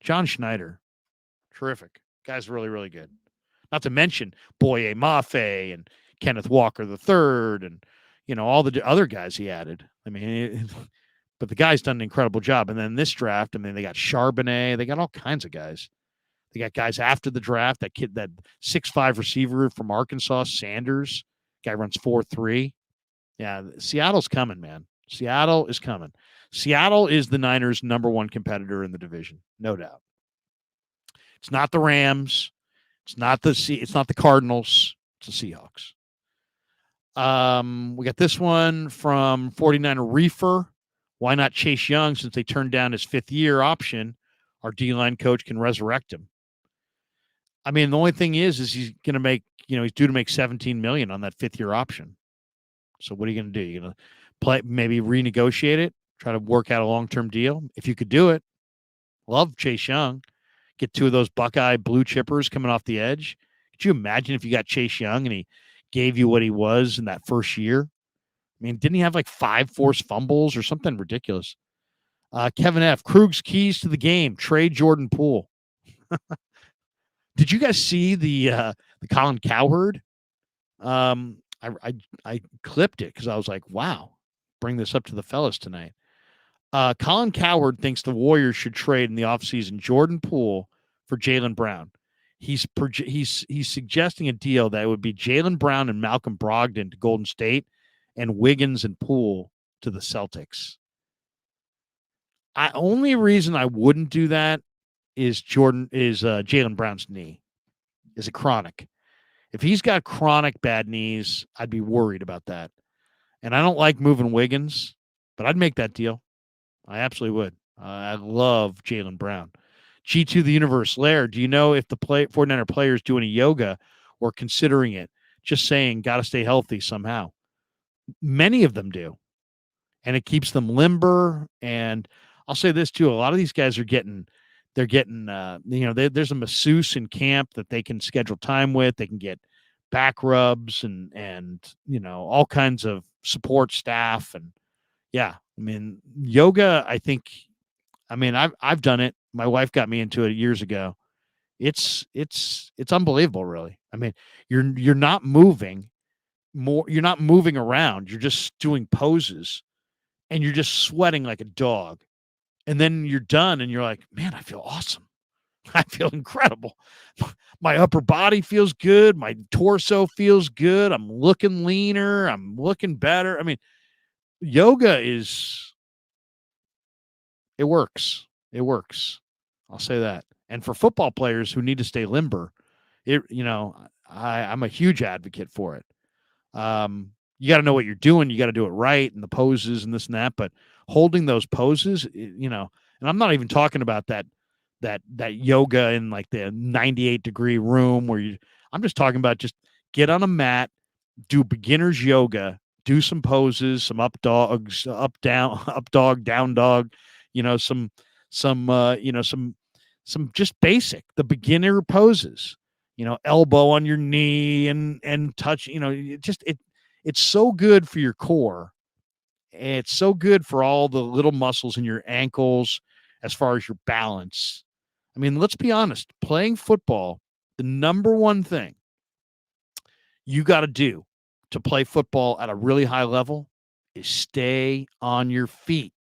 John Schneider, terrific. Guy's really, really good. Not to mention Boye Mafe and Kenneth Walker III and, all the other guys he added. I mean, but the guy's done an incredible job. And then this draft, they got Charbonnet. They got all kinds of guys. They got guys after the draft. That kid, that 6'5" receiver from Arkansas, Sanders. Guy runs 4.3. Yeah, Seattle's coming, man. Seattle is coming. Seattle is the Niners' number one competitor in the division, no doubt. It's not the Rams. It's not the Cardinals. It's the Seahawks. We got this one from 49er Reefer. Why not Chase Young since they turned down his 5th-year option? Our D-line coach can resurrect him. I mean, the only thing is he's going to make, he's due to make $17 million on that 5th-year option. So what are you going to do? You're going to maybe renegotiate it, try to work out a long-term deal? If you could do it, love Chase Young. Get 2 of those Buckeye blue chippers coming off the edge. Could you imagine if you got Chase Young and he gave you what he was in that first year? I mean, didn't he have like 5 forced fumbles or something ridiculous? Kevin F. Krug's keys to the game. Trade Jordan Poole. Did you guys see the Colin Cowherd? I clipped it because I was like, wow, bring this up to the fellas tonight. Colin Cowherd thinks the Warriors should trade in the offseason Jordan Poole for Jaylen Brown. He's suggesting a deal that would be Jaylen Brown and Malcolm Brogdon to Golden State and Wiggins and Poole to the Celtics. Only reason I wouldn't do that is Jaylen Brown's knee. Is it chronic? If he's got chronic bad knees, I'd be worried about that. And I don't like moving Wiggins, but I'd make that deal. I absolutely would. I love Jaylen Brown. G2 the Universe. Lair, do you know if the 49er players do any yoga or considering it? Just saying, got to stay healthy somehow. Many of them do. And it keeps them limber. And I'll say this too. A lot of these guys are getting, there's a masseuse in camp that they can schedule time with. They can get back rubs and all kinds of support staff. And yeah, I mean, yoga, I've done it. My wife got me into it years ago. It's unbelievable, really. I mean, you're not moving more. You're not moving around. You're just doing poses and you're just sweating like a dog. And then you're done and you're like, man, I feel awesome. I feel incredible. My upper body feels good. My torso feels good. I'm looking leaner. I'm looking better. I mean, yoga it works. It works. I'll say that. And for football players who need to stay limber, I'm a huge advocate for it. You got to know what you're doing. You got to do it right and the poses and this and that. But holding those poses, and I'm not even talking about that yoga in like the 98-degree room I'm just talking about just get on a mat, do beginner's yoga, do some poses, some up dogs, up dog, down dog, some just basic, the beginner poses, elbow on your knee and touch, it's so good for your core. It's so good for all the little muscles in your ankles as far as your balance. I mean, let's be honest, playing football, the number one thing you got to do to play football at a really high level is stay on your feet.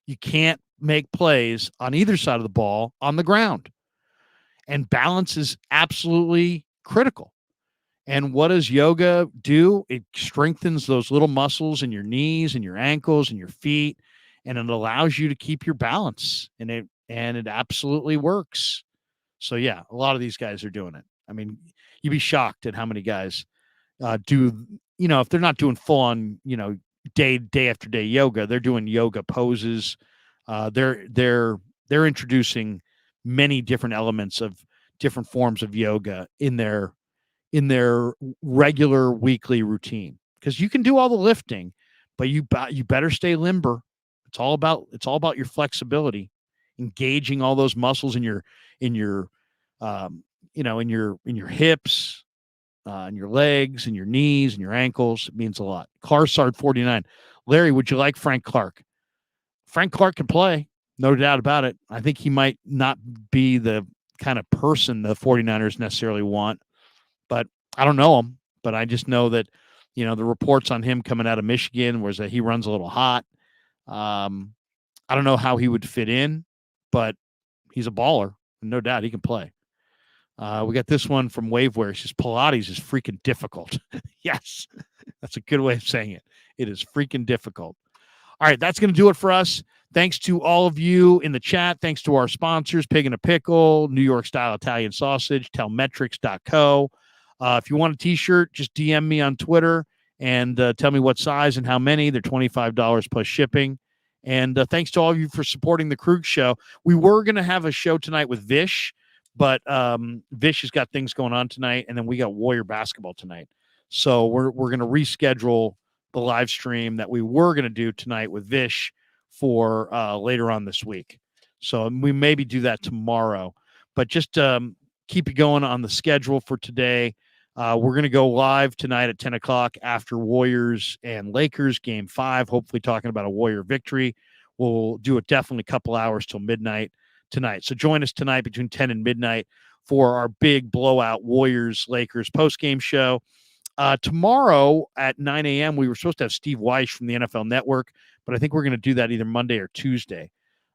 You can't make plays on either side of the ball on the ground. And balance is absolutely critical. And what does yoga do? It strengthens those little muscles in your knees and your ankles and your feet, and it allows you to keep your balance. And it absolutely works. So yeah, a lot of these guys are doing it. I mean, you'd be shocked at how many guys do. If they're not doing full on, day after day yoga, they're doing yoga poses. They're introducing many different elements of different forms of yoga in their regular weekly routine, because you can do all the lifting, but you better stay limber. It's all about your flexibility, engaging all those muscles in your hips, and your legs and your knees and your ankles. It means a lot. Carsard 49. Larry, would you like Frank Clark? Frank Clark can play, no doubt about it. I think he might not be the kind of person the 49ers necessarily want, but I don't know him. But I just know that, the reports on him coming out of Michigan was that he runs a little hot. I don't know how he would fit in, but he's a baller. No doubt he can play. We got this one from Waveware. It says Pilates is freaking difficult. Yes, that's a good way of saying it. It is freaking difficult. All right, that's going to do it for us. Thanks to all of you in the chat. Thanks to our sponsors, Pig and a Pickle, New York Style Italian Sausage, Telmetrics.co. If you want a t-shirt, just DM me on Twitter and tell me what size and how many. They're $25 plus shipping. And thanks to all of you for supporting the Krug Show. We were going to have a show tonight with Vish, but Vish has got things going on tonight, and then we got Warrior basketball tonight. So we're going to reschedule the live stream that we were going to do tonight with Vish for later on this week. So we maybe do that tomorrow. But just keep it going on the schedule for today. We're going to go live tonight at 10 o'clock after Warriors and Lakers game 5, hopefully talking about a Warrior victory. We'll do it definitely a couple hours till midnight tonight. So join us tonight between 10 and midnight for our big blowout Warriors-Lakers post-game show. Tomorrow at 9 a.m., we were supposed to have Steve Weish from the NFL Network, but I think we're going to do that either Monday or Tuesday.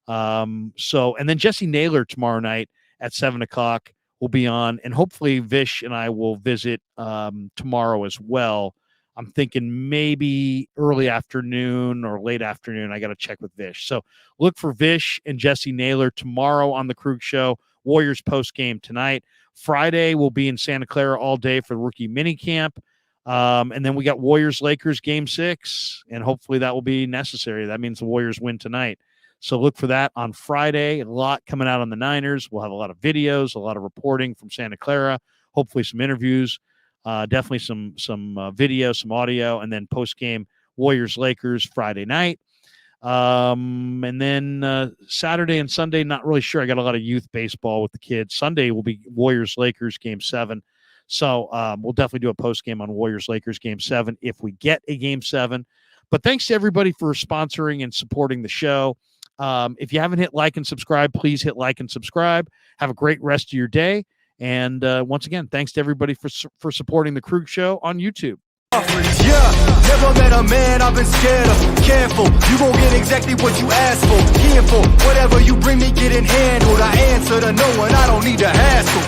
And then Jesse Naylor tomorrow night at 7 o'clock will be on, and hopefully Vish and I will visit tomorrow as well. I'm thinking maybe early afternoon or late afternoon. I got to check with Vish. So look for Vish and Jesse Naylor tomorrow on the Krug Show. Warriors post game tonight. Friday we'll be in Santa Clara all day for the rookie mini camp. And then we got Warriors-Lakers game 6, and hopefully that will be necessary. That means the Warriors win tonight. So look for that on Friday. A lot coming out on the Niners. We'll have a lot of videos, a lot of reporting from Santa Clara, hopefully some interviews, definitely some video, some audio, and then post-game Warriors-Lakers Friday night. And then Saturday and Sunday, not really sure. I got a lot of youth baseball with the kids. Sunday will be Warriors-Lakers game 7. So we'll definitely do a post-game on Warriors-Lakers game 7 if we get a game 7. But thanks to everybody for sponsoring and supporting the show. If you haven't hit like and subscribe, please hit like and subscribe. Have a great rest of your day. And once again, thanks to everybody for supporting the Krug Show on YouTube. Yeah, never met a man I've been scared of. Careful, you gon' get exactly what you asked for. Here for whatever you bring me, getting handled. I answer to no one, I don't need to hassle.